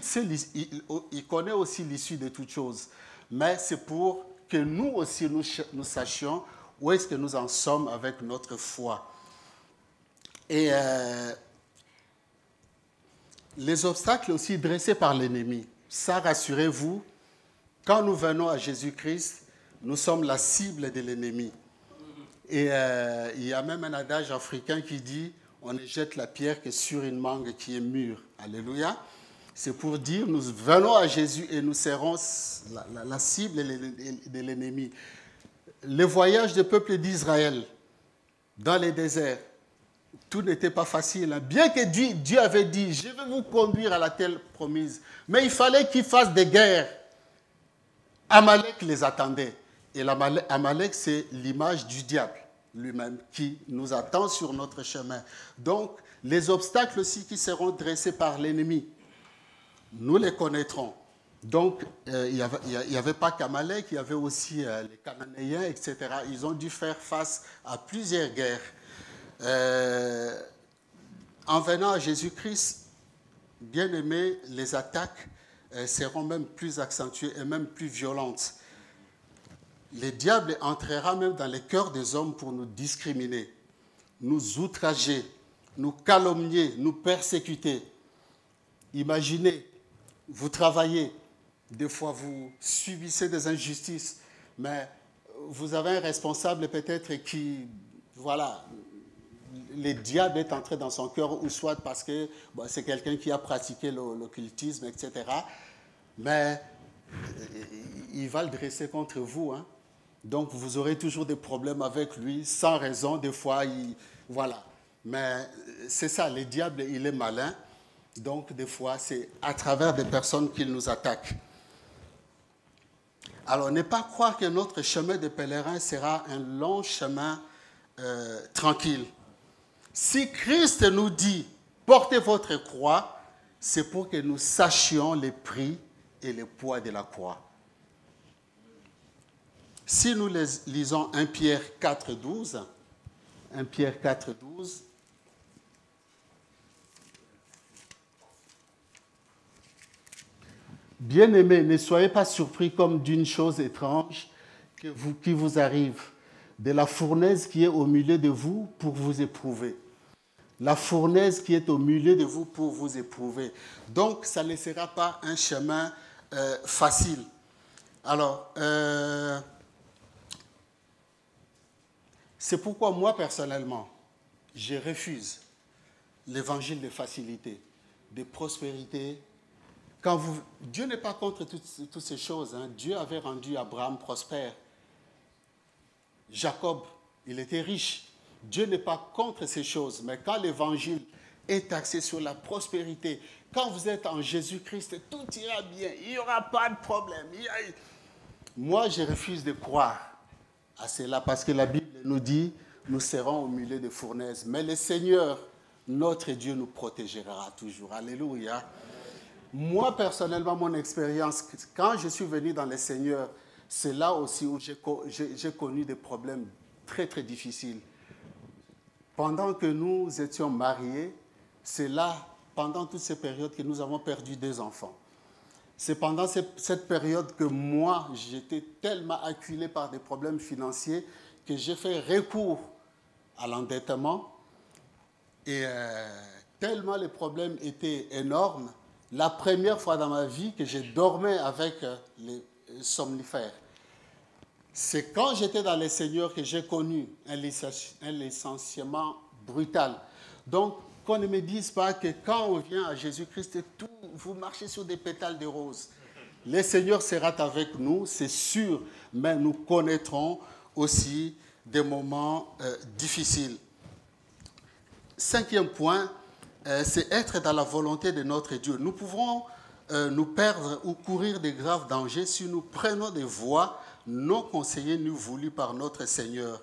il connaît aussi l'issue de toutes choses. Mais c'est pour que nous aussi, nous sachions où est-ce que nous en sommes avec notre foi. Et les obstacles aussi dressés par l'ennemi. Ça, rassurez-vous, quand nous venons à Jésus-Christ, nous sommes la cible de l'ennemi. Et il y a même un adage africain qui dit « On ne jette la pierre que sur une mangue qui est mûre ». Alléluia. C'est pour dire nous venons à Jésus et nous serons la cible de l'ennemi. Le voyage du peuple d'Israël dans les déserts, tout n'était pas facile. Bien que Dieu avait dit « Je vais vous conduire à la terre promise », mais il fallait qu'ils fassent des guerres. Amalek les attendait. Et Amalek, c'est l'image du diable lui-même qui nous attend sur notre chemin. Donc, les obstacles aussi qui seront dressés par l'ennemi, nous les connaîtrons. Donc, il n'y avait pas qu'Amalek, il y avait aussi les Cananéens, etc. Ils ont dû faire face à plusieurs guerres. En venant à Jésus-Christ, bien aimé, les attaques seront même plus accentuées et même plus violentes. Le diable entrera même dans les cœurs des hommes pour nous discriminer, nous outrager, nous calomnier, nous persécuter. Imaginez, vous travaillez, des fois vous subissez des injustices, mais vous avez un responsable peut-être qui, voilà, le diable est entré dans son cœur, ou soit parce que c'est quelqu'un qui a pratiqué l'occultisme, etc. Mais il va le dresser contre vous, hein. Donc, vous aurez toujours des problèmes avec lui, sans raison. Des fois, voilà. Mais c'est ça, le diable, il est malin. Donc, des fois, c'est à travers des personnes qu'il nous attaque. Alors, ne pas croire que notre chemin de pèlerin sera un long chemin tranquille. Si Christ nous dit, portez votre croix, c'est pour que nous sachions les prix et le poids de la croix. Si nous lisons 1 Pierre 4,12, 1 Pierre 4,12, bien-aimés, ne soyez pas surpris comme d'une chose étrange qui vous arrive, de la fournaise qui est au milieu de vous pour vous éprouver. La fournaise qui est au milieu de vous pour vous éprouver. Donc, ça ne sera pas un chemin facile. Alors, c'est pourquoi moi, personnellement, je refuse l'évangile de facilité, de prospérité. Dieu n'est pas contre toutes ces choses, hein. Dieu avait rendu Abraham prospère. Jacob, il était riche. Dieu n'est pas contre ces choses, mais quand l'évangile est axé sur la prospérité, quand vous êtes en Jésus-Christ, tout ira bien, il n'y aura pas de problème. Moi, je refuse de croire à cela parce que la Bible nous dit nous serons au milieu de fournaises. Mais le Seigneur, notre Dieu, nous protégera toujours. Alléluia. Moi, personnellement, mon expérience, quand je suis venu dans le Seigneur, c'est là aussi où j'ai connu des problèmes très, très difficiles. Pendant que nous étions mariés, c'est là, pendant toutes ces périodes, que nous avons perdu 2 enfants. C'est pendant cette période que moi, j'étais tellement acculé par des problèmes financiers que j'ai fait recours à l'endettement. Et tellement les problèmes étaient énormes, la première fois dans ma vie que je dormais avec les somnifères. C'est quand j'étais dans le Seigneur que j'ai connu un licenciement brutal. Donc, qu'on ne me dise pas que quand on vient à Jésus-Christ, vous marchez sur des pétales de rose. Le Seigneur sera avec nous, c'est sûr, mais nous connaîtrons aussi des moments difficiles. 5e point, c'est être dans la volonté de notre Dieu. Nous pouvons nous perdre ou courir de graves dangers si nous prenons des voies non conseillées ni voulues par notre Seigneur.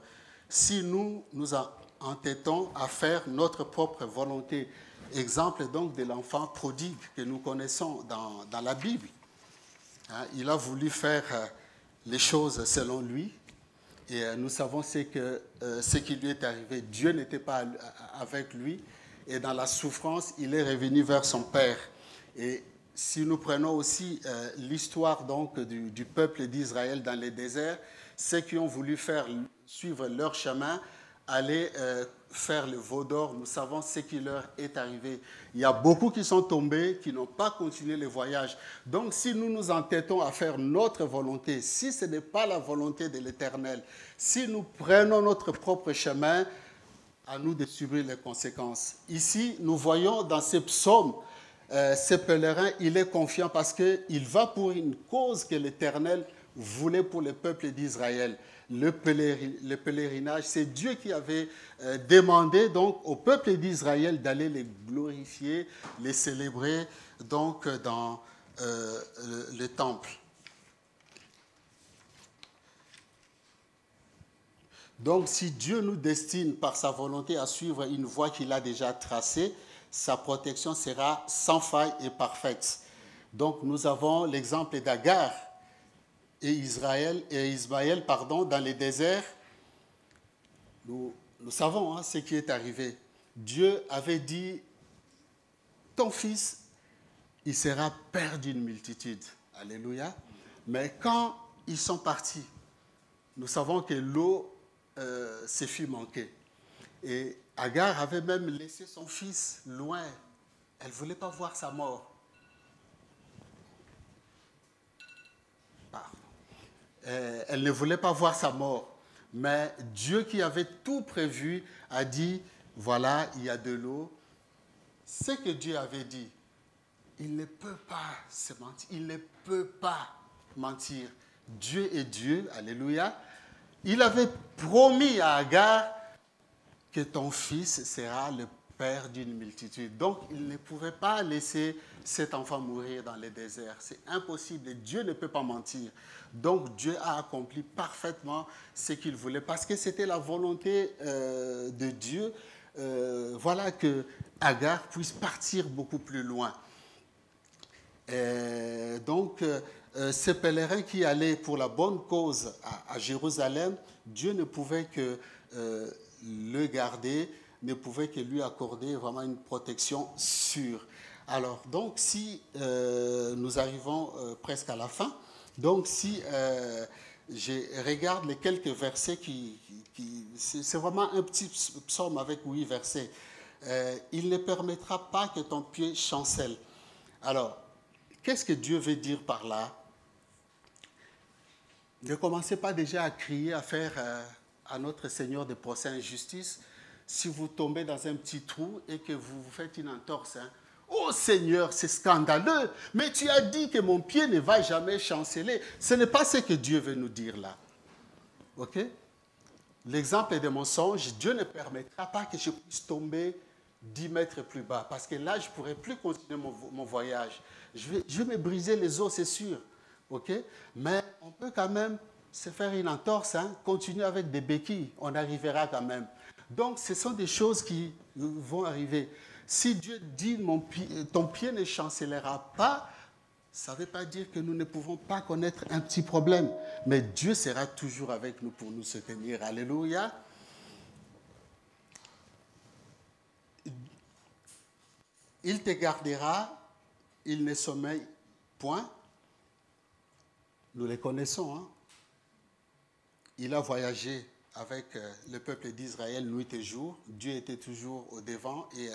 Si nous nous entêtons à faire notre propre volonté. Exemple donc de l'enfant prodigue que nous connaissons dans la Bible. Il a voulu faire les choses selon lui. Et nous savons ce qui lui est arrivé. Dieu n'était pas avec lui. Et dans la souffrance, il est revenu vers son Père. Et si nous prenons aussi l'histoire donc du peuple d'Israël dans les déserts, ceux qui ont voulu suivre leur chemin, aller faire le veau d'or, nous savons ce qui leur est arrivé. Il y a beaucoup qui sont tombés, qui n'ont pas continué le voyage. Donc si nous nous entêtons à faire notre volonté, si ce n'est pas la volonté de l'Éternel, si nous prenons notre propre chemin, à nous de subir les conséquences. Ici, nous voyons dans ces psaumes, ce pèlerin, il est confiant parce qu'il va pour une cause que l'Éternel voulait pour le peuple d'Israël. Le pèlerinage, c'est Dieu qui avait demandé donc au peuple d'Israël d'aller les glorifier, les célébrer donc dans le temple. Donc si Dieu nous destine par sa volonté à suivre une voie qu'il a déjà tracée, sa protection sera sans faille et parfaite. Donc nous avons l'exemple d'Agar et Ismaël dans les déserts. Nous savons ce qui est arrivé. Dieu avait dit, ton fils, il sera père d'une multitude. Alléluia. Mais quand ils sont partis, nous savons que l'eau se fut manquée. Et Agar avait même laissé son fils loin. Elle ne voulait pas voir sa mort. Elle ne voulait pas voir sa mort. Mais Dieu qui avait tout prévu a dit, voilà, il y a de l'eau. Ce que Dieu avait dit, il ne peut pas se mentir. Il ne peut pas mentir. Dieu est Dieu, alléluia. Il avait promis à Agar que ton fils sera le père d'une multitude. Donc, il ne pouvait pas laisser cet enfant mourir dans le désert. C'est impossible. Dieu ne peut pas mentir. Donc, Dieu a accompli parfaitement ce qu'il voulait parce que c'était la volonté de Dieu. Voilà que Agar puisse partir beaucoup plus loin. Donc, ces pèlerins qui allaient pour la bonne cause à Jérusalem, Dieu ne pouvait que le garder, ne pouvait que lui accorder vraiment une protection sûre. Alors, donc, si nous arrivons presque à la fin, donc si je regarde les quelques versets c'est vraiment un petit psaume avec 8 versets. Il ne permettra pas que ton pied chancelle. Alors, qu'est-ce que Dieu veut dire par là? Ne commencez pas déjà à crier, à faire à notre Seigneur de procès en justice si vous tombez dans un petit trou et que vous vous faites une entorse. Oh Seigneur, c'est scandaleux, mais tu as dit que mon pied ne va jamais chanceler. Ce n'est pas ce que Dieu veut nous dire là. Ok? L'exemple de mon songe, Dieu ne permettra pas que je puisse tomber 10 mètres plus bas, parce que là, je ne pourrai plus continuer mon voyage. Je vais me briser les os, c'est sûr. Okay? Mais on peut quand même se faire une entorse, continuer avec des béquilles, on arrivera quand même. Donc, ce sont des choses qui vont arriver. Si Dieu dit, ton pied ne chancellera pas, ça ne veut pas dire que nous ne pouvons pas connaître un petit problème. Mais Dieu sera toujours avec nous pour nous soutenir. Alléluia. Il te gardera, il ne sommeille point. Nous les connaissons. Il a voyagé avec le peuple d'Israël nuit et jour. Dieu était toujours au devant et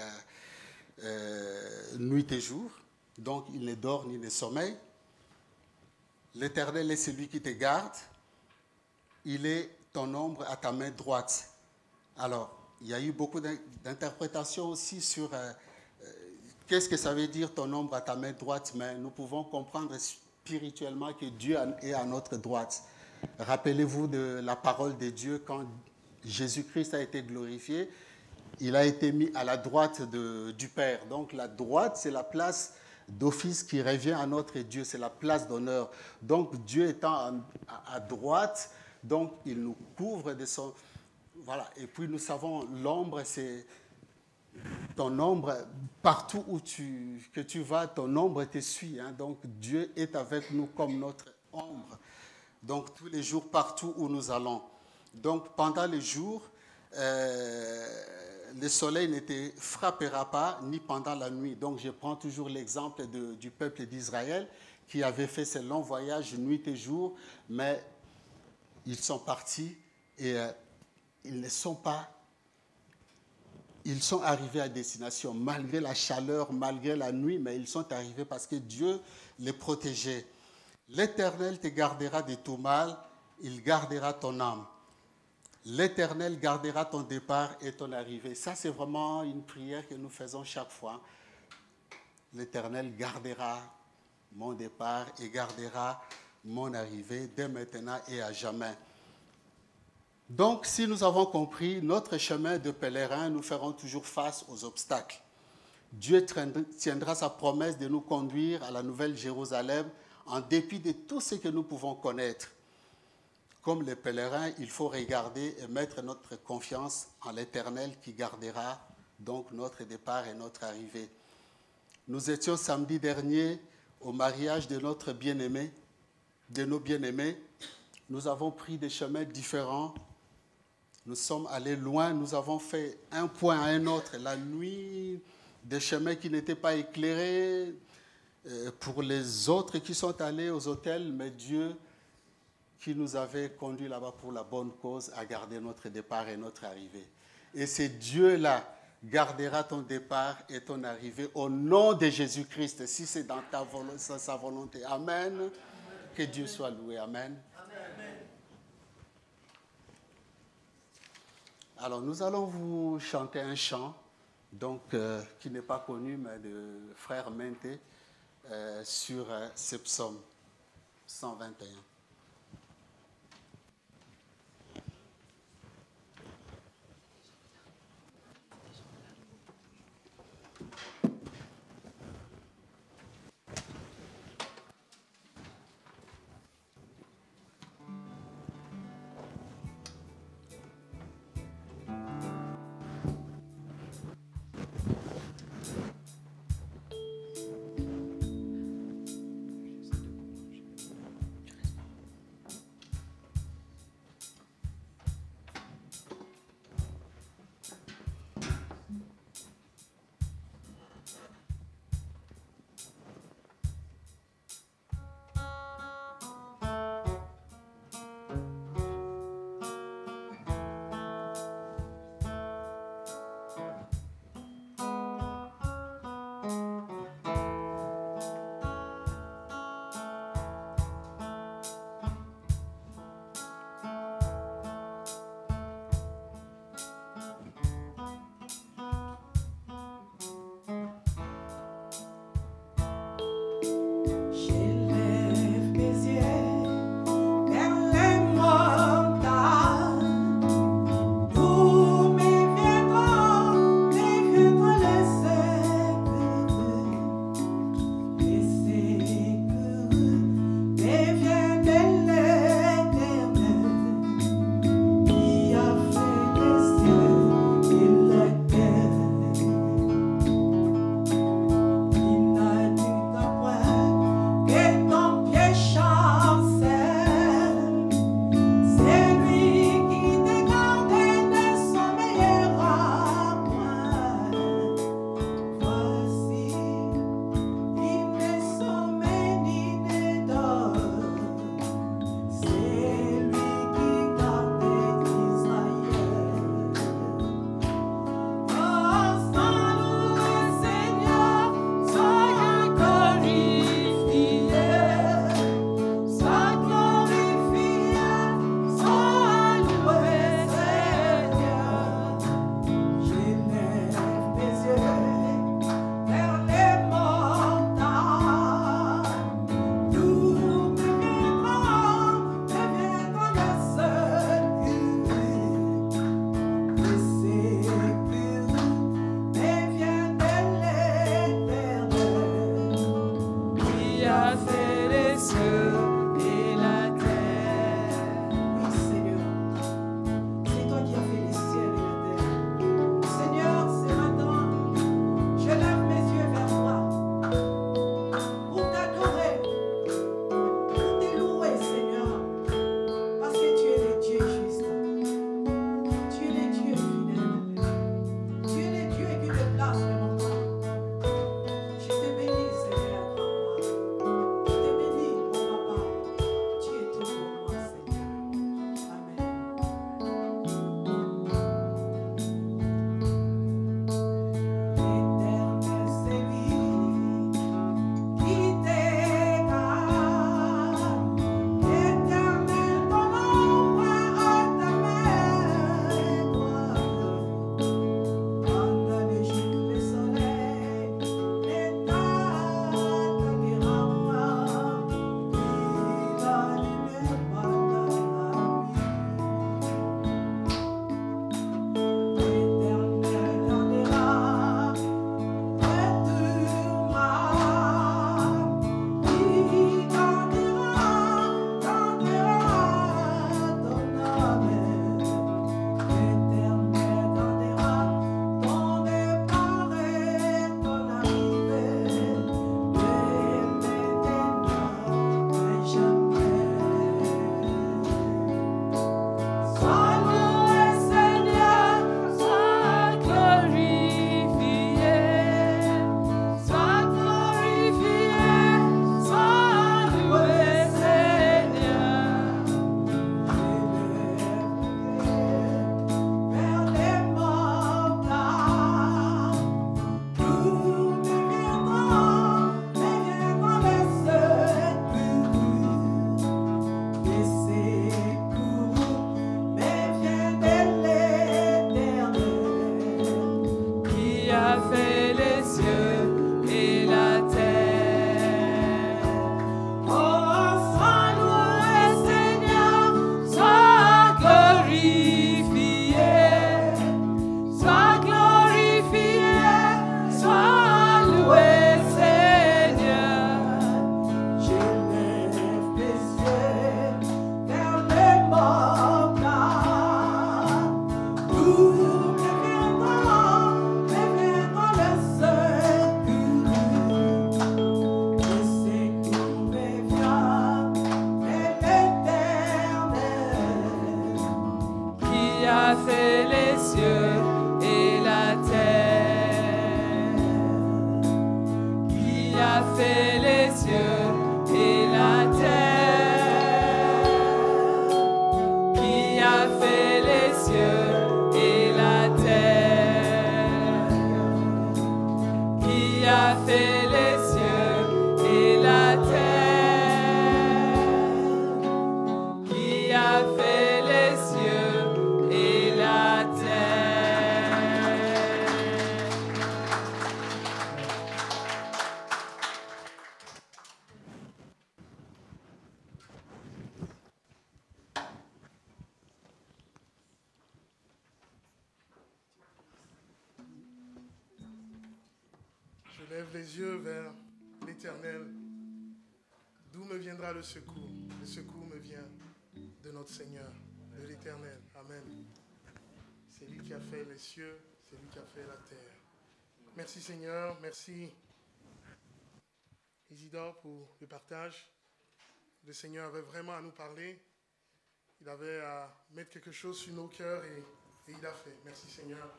nuit et jour. Donc il ne dort ni ne sommeille. L'Éternel est celui qui te garde. Il est ton ombre à ta main droite. Alors, il y a eu beaucoup d'interprétations aussi sur qu'est-ce que ça veut dire ton ombre à ta main droite, mais nous pouvons comprendre spirituellement que Dieu est à notre droite. Rappelez-vous de la parole de Dieu quand Jésus-Christ a été glorifié, il a été mis à la droite du Père. Donc la droite, c'est la place d'office qui revient à notre Dieu, c'est la place d'honneur. Donc Dieu étant à droite, donc il nous couvre de son... Voilà, et puis nous savons, l'ombre, c'est ton ombre, partout où que tu vas, ton ombre te suit. Donc Dieu est avec nous comme notre ombre. Donc tous les jours, partout où nous allons. Donc pendant les jours, le soleil ne te frappera pas, ni pendant la nuit. Donc je prends toujours l'exemple du peuple d'Israël qui avait fait ce long voyage nuit et jour, mais ils sont partis et ils sont arrivés à destination, malgré la chaleur, malgré la nuit, mais ils sont arrivés parce que Dieu les protégeait. L'Éternel te gardera de tout mal, il gardera ton âme. L'Éternel gardera ton départ et ton arrivée. Ça, c'est vraiment une prière que nous faisons chaque fois. L'Éternel gardera mon départ et gardera mon arrivée dès maintenant et à jamais. Donc, si nous avons compris, notre chemin de pèlerin, nous ferons toujours face aux obstacles. Dieu tiendra sa promesse de nous conduire à la Nouvelle Jérusalem en dépit de tout ce que nous pouvons connaître. Comme les pèlerins, il faut regarder et mettre notre confiance en l'Éternel qui gardera donc notre départ et notre arrivée. Nous étions samedi dernier au mariage de notre bien-aimé, de nos bien-aimés. Nous avons pris des chemins différents. Nous sommes allés loin. Nous avons fait un point à un autre la nuit, des chemins qui n'étaient pas éclairés pour les autres qui sont allés aux hôtels, mais Dieu qui nous avait conduits là-bas pour la bonne cause a gardé notre départ et notre arrivée. Et c'est Dieu-là gardera ton départ et ton arrivée au nom de Jésus-Christ, si c'est dans sa volonté. Amen. Que Dieu soit loué. Amen. Alors, nous allons vous chanter un chant, donc, qui n'est pas connu, mais de frère Menté, sur ce psaume 121. cieux et la terre? Qui a fait les cieux et la terre? Qui a fait les cieux et la terre? Qui a fait les cieux et la terre? Qui a fait les cieux et la terre? Je lève les yeux vers l'Éternel. D'où me viendra le secours? Le secours me vient de notre Seigneur, de l'Éternel. Amen. C'est lui qui a fait les cieux, c'est lui qui a fait la terre. Merci Seigneur, merci Isidore pour le partage. Le Seigneur avait vraiment à nous parler. Il avait à mettre quelque chose sur nos cœurs et il l'a fait. Merci Seigneur,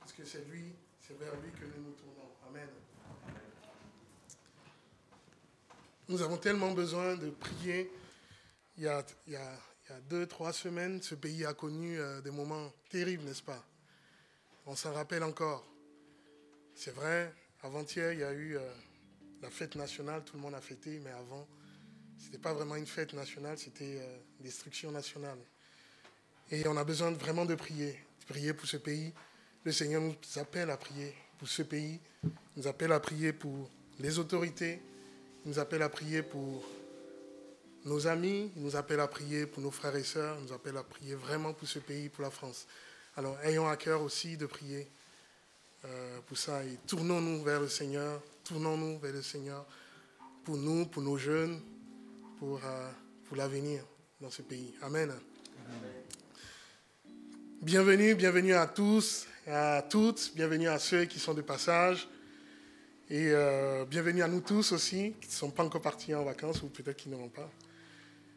parce que c'est lui, c'est vers lui que nous nous tournons. Amen. Nous avons tellement besoin de prier. Il y a 2-3 semaines, ce pays a connu des moments terribles, n'est-ce pas? On s'en rappelle encore. C'est vrai, avant-hier, il y a eu la fête nationale, tout le monde a fêté, mais avant, ce n'était pas vraiment une fête nationale, c'était destruction nationale. Et on a besoin vraiment de prier pour ce pays. Le Seigneur nous appelle à prier pour ce pays, nous appelle à prier pour les autorités, il nous appelle à prier pour nos amis, il nous appelle à prier pour nos frères et sœurs, il nous appelle à prier vraiment pour ce pays, pour la France. Alors, ayons à cœur aussi de prier pour ça et tournons-nous vers le Seigneur, pour nous, pour nos jeunes, pour l'avenir dans ce pays. Amen. Bienvenue à tous et à toutes, bienvenue à ceux qui sont de passage. Et bienvenue à nous tous aussi, qui ne sont pas encore partis en vacances ou peut-être qui n'iront pas.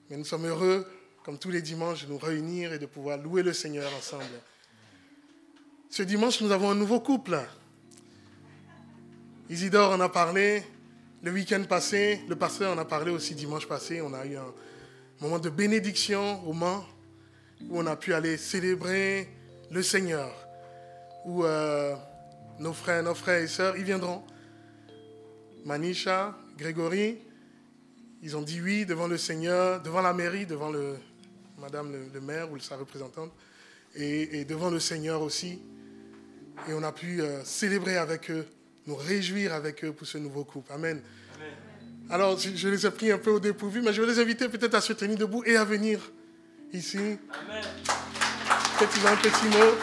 Mais nous sommes heureux, comme tous les dimanches, de nous réunir et de pouvoir louer le Seigneur ensemble. Ce dimanche, nous avons un nouveau couple. Isidore en a parlé le week-end passé, le pasteur en a parlé aussi dimanche passé. On a eu un moment de bénédiction au Mans, où on a pu aller célébrer le Seigneur, où nos frères et sœurs, ils viendront. Manisha, Grégory, ils ont dit oui devant le Seigneur, devant la mairie, devant madame le maire ou sa représentante, et devant le Seigneur aussi. Et on a pu célébrer avec eux, nous réjouir avec eux pour ce nouveau couple. Amen. Amen. Alors, je les ai pris un peu au dépourvu, mais je vais les inviter peut-être à se tenir debout et à venir ici. Amen. Peut-être qu'ils ont un petit mot.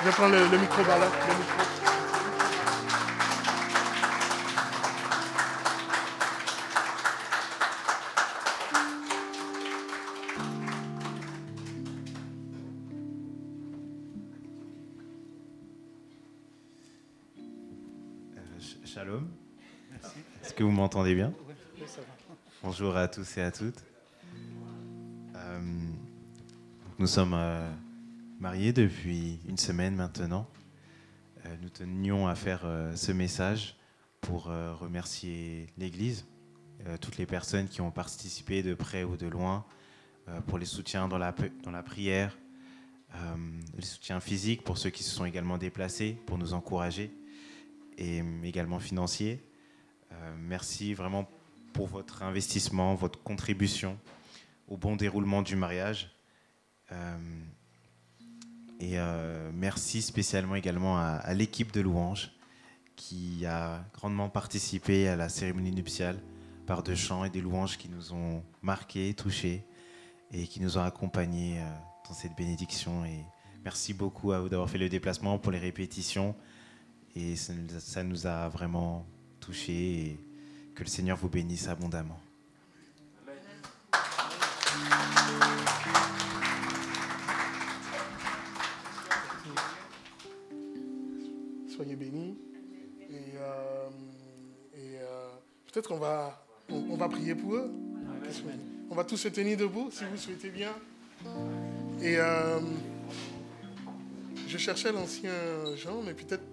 Je vais prendre le micro là. Le micro. Shalom. Merci. Est-ce que vous m'entendez bien? Oui, ça va. Bonjour à tous et à toutes. Nous sommes mariés depuis une semaine maintenant. Nous tenions à faire ce message pour remercier l'Église, toutes les personnes qui ont participé de près ou de loin, pour les soutiens dans la prière, les soutiens physiques pour ceux qui se sont également déplacés, pour nous encourager, et également financiers. Merci vraiment pour votre investissement, votre contribution au bon déroulement du mariage. Et merci spécialement également à l'équipe de louanges qui a grandement participé à la cérémonie nuptiale par de chants et des louanges qui nous ont marqués, touchés et qui nous ont accompagnés dans cette bénédiction. Et merci beaucoup à vous d'avoir fait le déplacement pour les répétitions. Et ça nous a vraiment touchés et que le Seigneur vous bénisse abondamment. Soyez bénis. Et peut-être qu'on va prier pour eux. On va tous se tenir debout si vous souhaitez bien. Et Je cherchais l'ancien Jean, mais peut-être...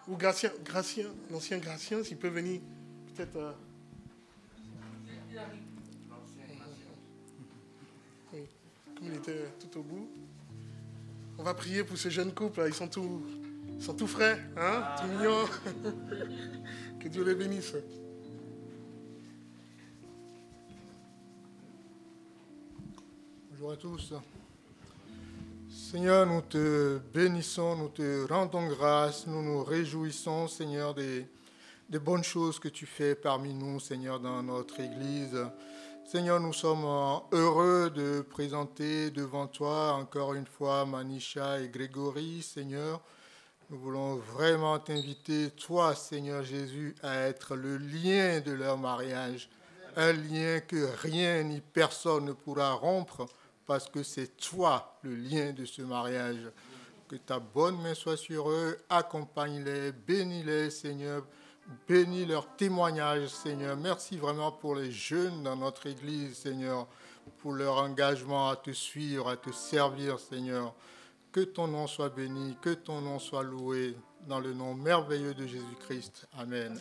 Ou Gratien, l'ancien Gratien, s'il peut venir, peut-être... Oui, comme il était tout au bout. On va prier pour ces jeunes couples, là. Ils sont tout frais, hein, tout mignons. Que Dieu les bénisse. Bonjour à tous. Seigneur, nous te bénissons, nous te rendons grâce, nous nous réjouissons, Seigneur, des bonnes choses que tu fais parmi nous, Seigneur, dans notre Église. Seigneur, nous sommes heureux de présenter devant toi encore une fois Manisha et Grégory, Seigneur. Nous voulons vraiment t'inviter, toi, Seigneur Jésus, à être le lien de leur mariage, un lien que rien ni personne ne pourra rompre, parce que c'est toi le lien de ce mariage. Que ta bonne main soit sur eux, accompagne-les, bénis-les, Seigneur, bénis leur témoignage, Seigneur. Merci vraiment pour les jeunes dans notre Église, Seigneur, pour leur engagement à te suivre, à te servir, Seigneur. Que ton nom soit béni, que ton nom soit loué, dans le nom merveilleux de Jésus-Christ. Amen.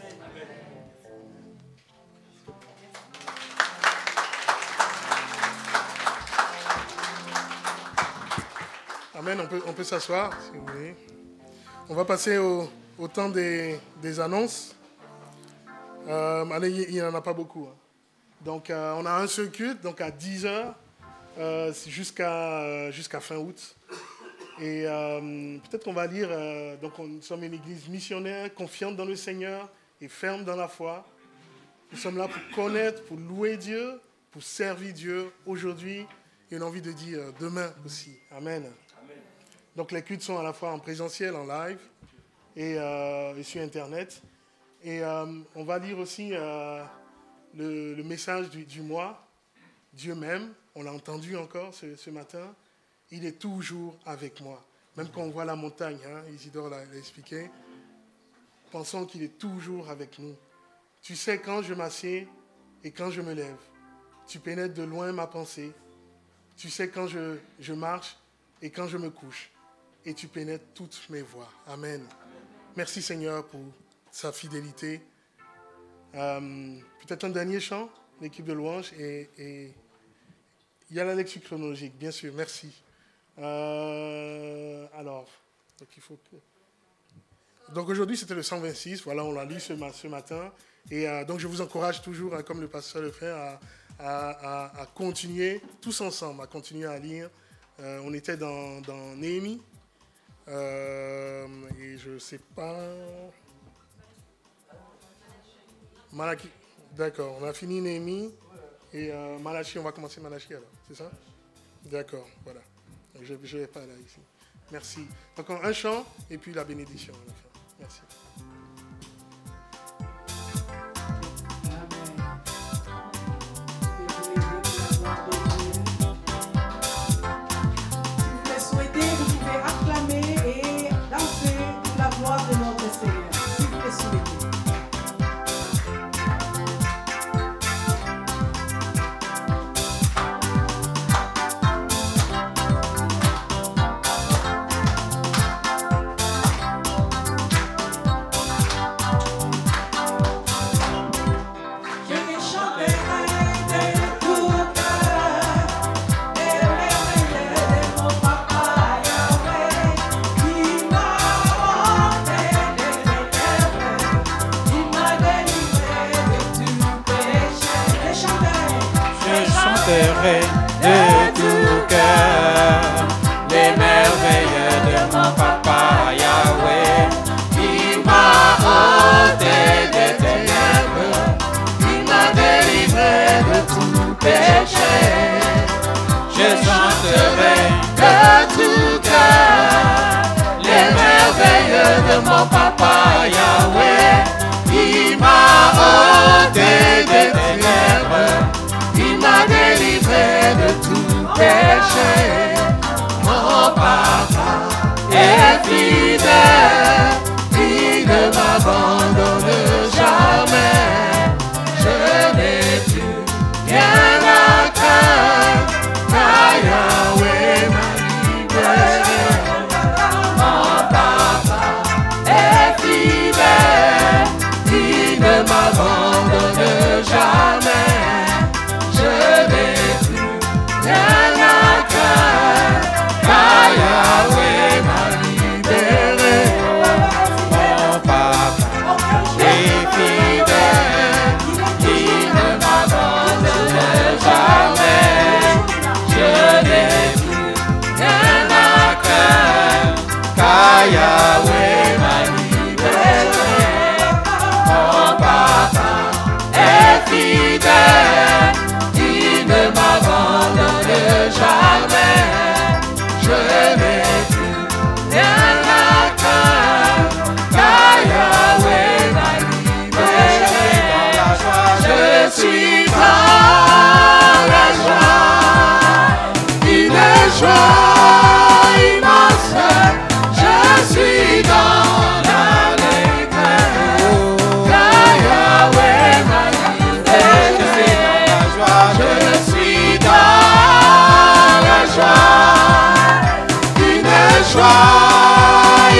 Amen, on peut s'asseoir, si vous voulez. On va passer au temps des annonces. Allez, il n'y en a pas beaucoup. Hein. Donc, on a un seul culte, donc à 10h, jusqu'à fin août. Et peut-être qu'on va lire, donc nous sommes une église missionnaire, confiante dans le Seigneur et ferme dans la foi. Nous sommes là pour connaître, pour louer Dieu, pour servir Dieu aujourd'hui. Et on a envie de dire demain aussi. Amen. Donc les cultes sont à la fois en présentiel, en live et sur Internet. Et on va lire aussi le message du mois. Dieu m'aime, on l'a entendu encore ce matin. Il est toujours avec moi. Même quand on voit la montagne, hein, Isidore l'a expliqué, pensons qu'il est toujours avec nous. Tu sais quand je m'assieds et quand je me lève. Tu pénètres de loin ma pensée. Tu sais quand je marche et quand je me couche. Et tu pénètres toutes mes voies. Amen. Merci Seigneur pour sa fidélité. Peut-être un dernier chant, l'équipe de louange. Et il y a la lecture chronologique, bien sûr. Merci. Alors, donc aujourd'hui c'était le 126. Voilà, on l'a lu ce matin. Et donc je vous encourage toujours, hein, comme le pasteur le fait, à continuer tous ensemble, à continuer à lire. On était dans Néhémie. Et je ne sais pas... Malachie. D'accord, on a fini Néhémie. Et Malachie, on va commencer Malachie alors, c'est ça? D'accord, voilà. Je ne vais pas là ici. Merci. Donc un chant et puis la bénédiction à la fin. Merci. De tout cœur les merveilles de mon papa Yahweh. Il m'a ôté des ténèbres, il m'a délivré de tout péché. Je chanterai de tout cœur les merveilles de mon papa Yahweh. Il m'a ôté des ténèbres, il m'a délivré de tout péché. Mon papa est fidèle, il ne m'abandonne jamais. Je n'ai plus rien à craindre, car Yahweh Yahweh m'a libéré. Mon papa est fidèle, il ne m'abandonne jamais. Je n'ai plus rien à craindre, car Yahweh m'a libéré. Je suis dans la joie, une joie immense. Je suis dans l'allégresse, car Yahweh m'a libéré. Je suis dans la joie, une joie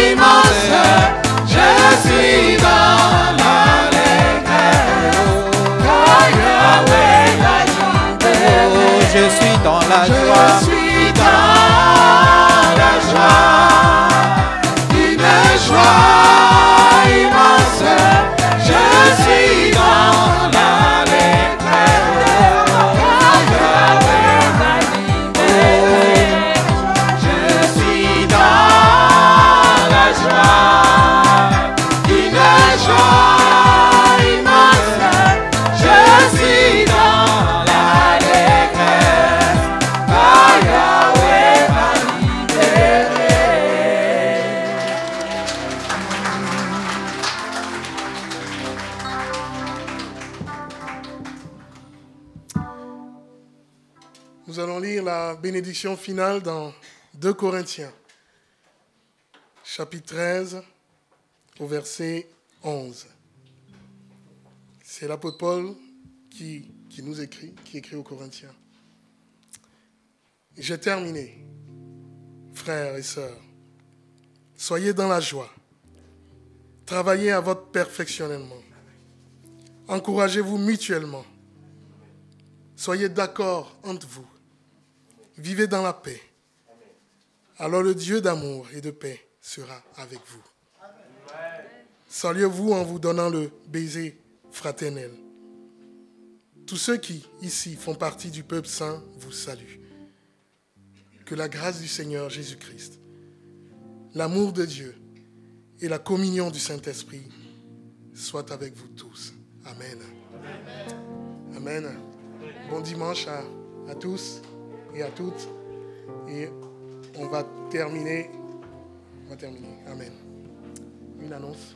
immense. Je suis dans l'allégresse, car Yahweh m'a libéré. Je suis dans la Je joie. suis dans la joie, une joie immense. Je suis dans l'allégresse, car Yahweh m'a libéré. Je suis dans la joie, une joie immense. Je suis dans l'allégresse, car Yahweh m'a libéré. Nous allons lire la bénédiction finale dans 2 Corinthiens, chapitre 13, au verset 11. C'est l'apôtre Paul qui nous écrit, qui écrit aux Corinthiens. J'ai terminé, frères et sœurs. Soyez dans la joie. Travaillez à votre perfectionnement. Encouragez-vous mutuellement. Soyez d'accord entre vous. Vivez dans la paix. Alors le Dieu d'amour et de paix sera avec vous. Saluez-vous en vous donnant le baiser fraternel. Tous ceux qui, ici, font partie du peuple saint, vous saluent. Que la grâce du Seigneur Jésus-Christ, l'amour de Dieu et la communion du Saint-Esprit soient avec vous tous. Amen. Amen. Bon dimanche à tous et à toutes. Et on va terminer. Amen. Une annonce.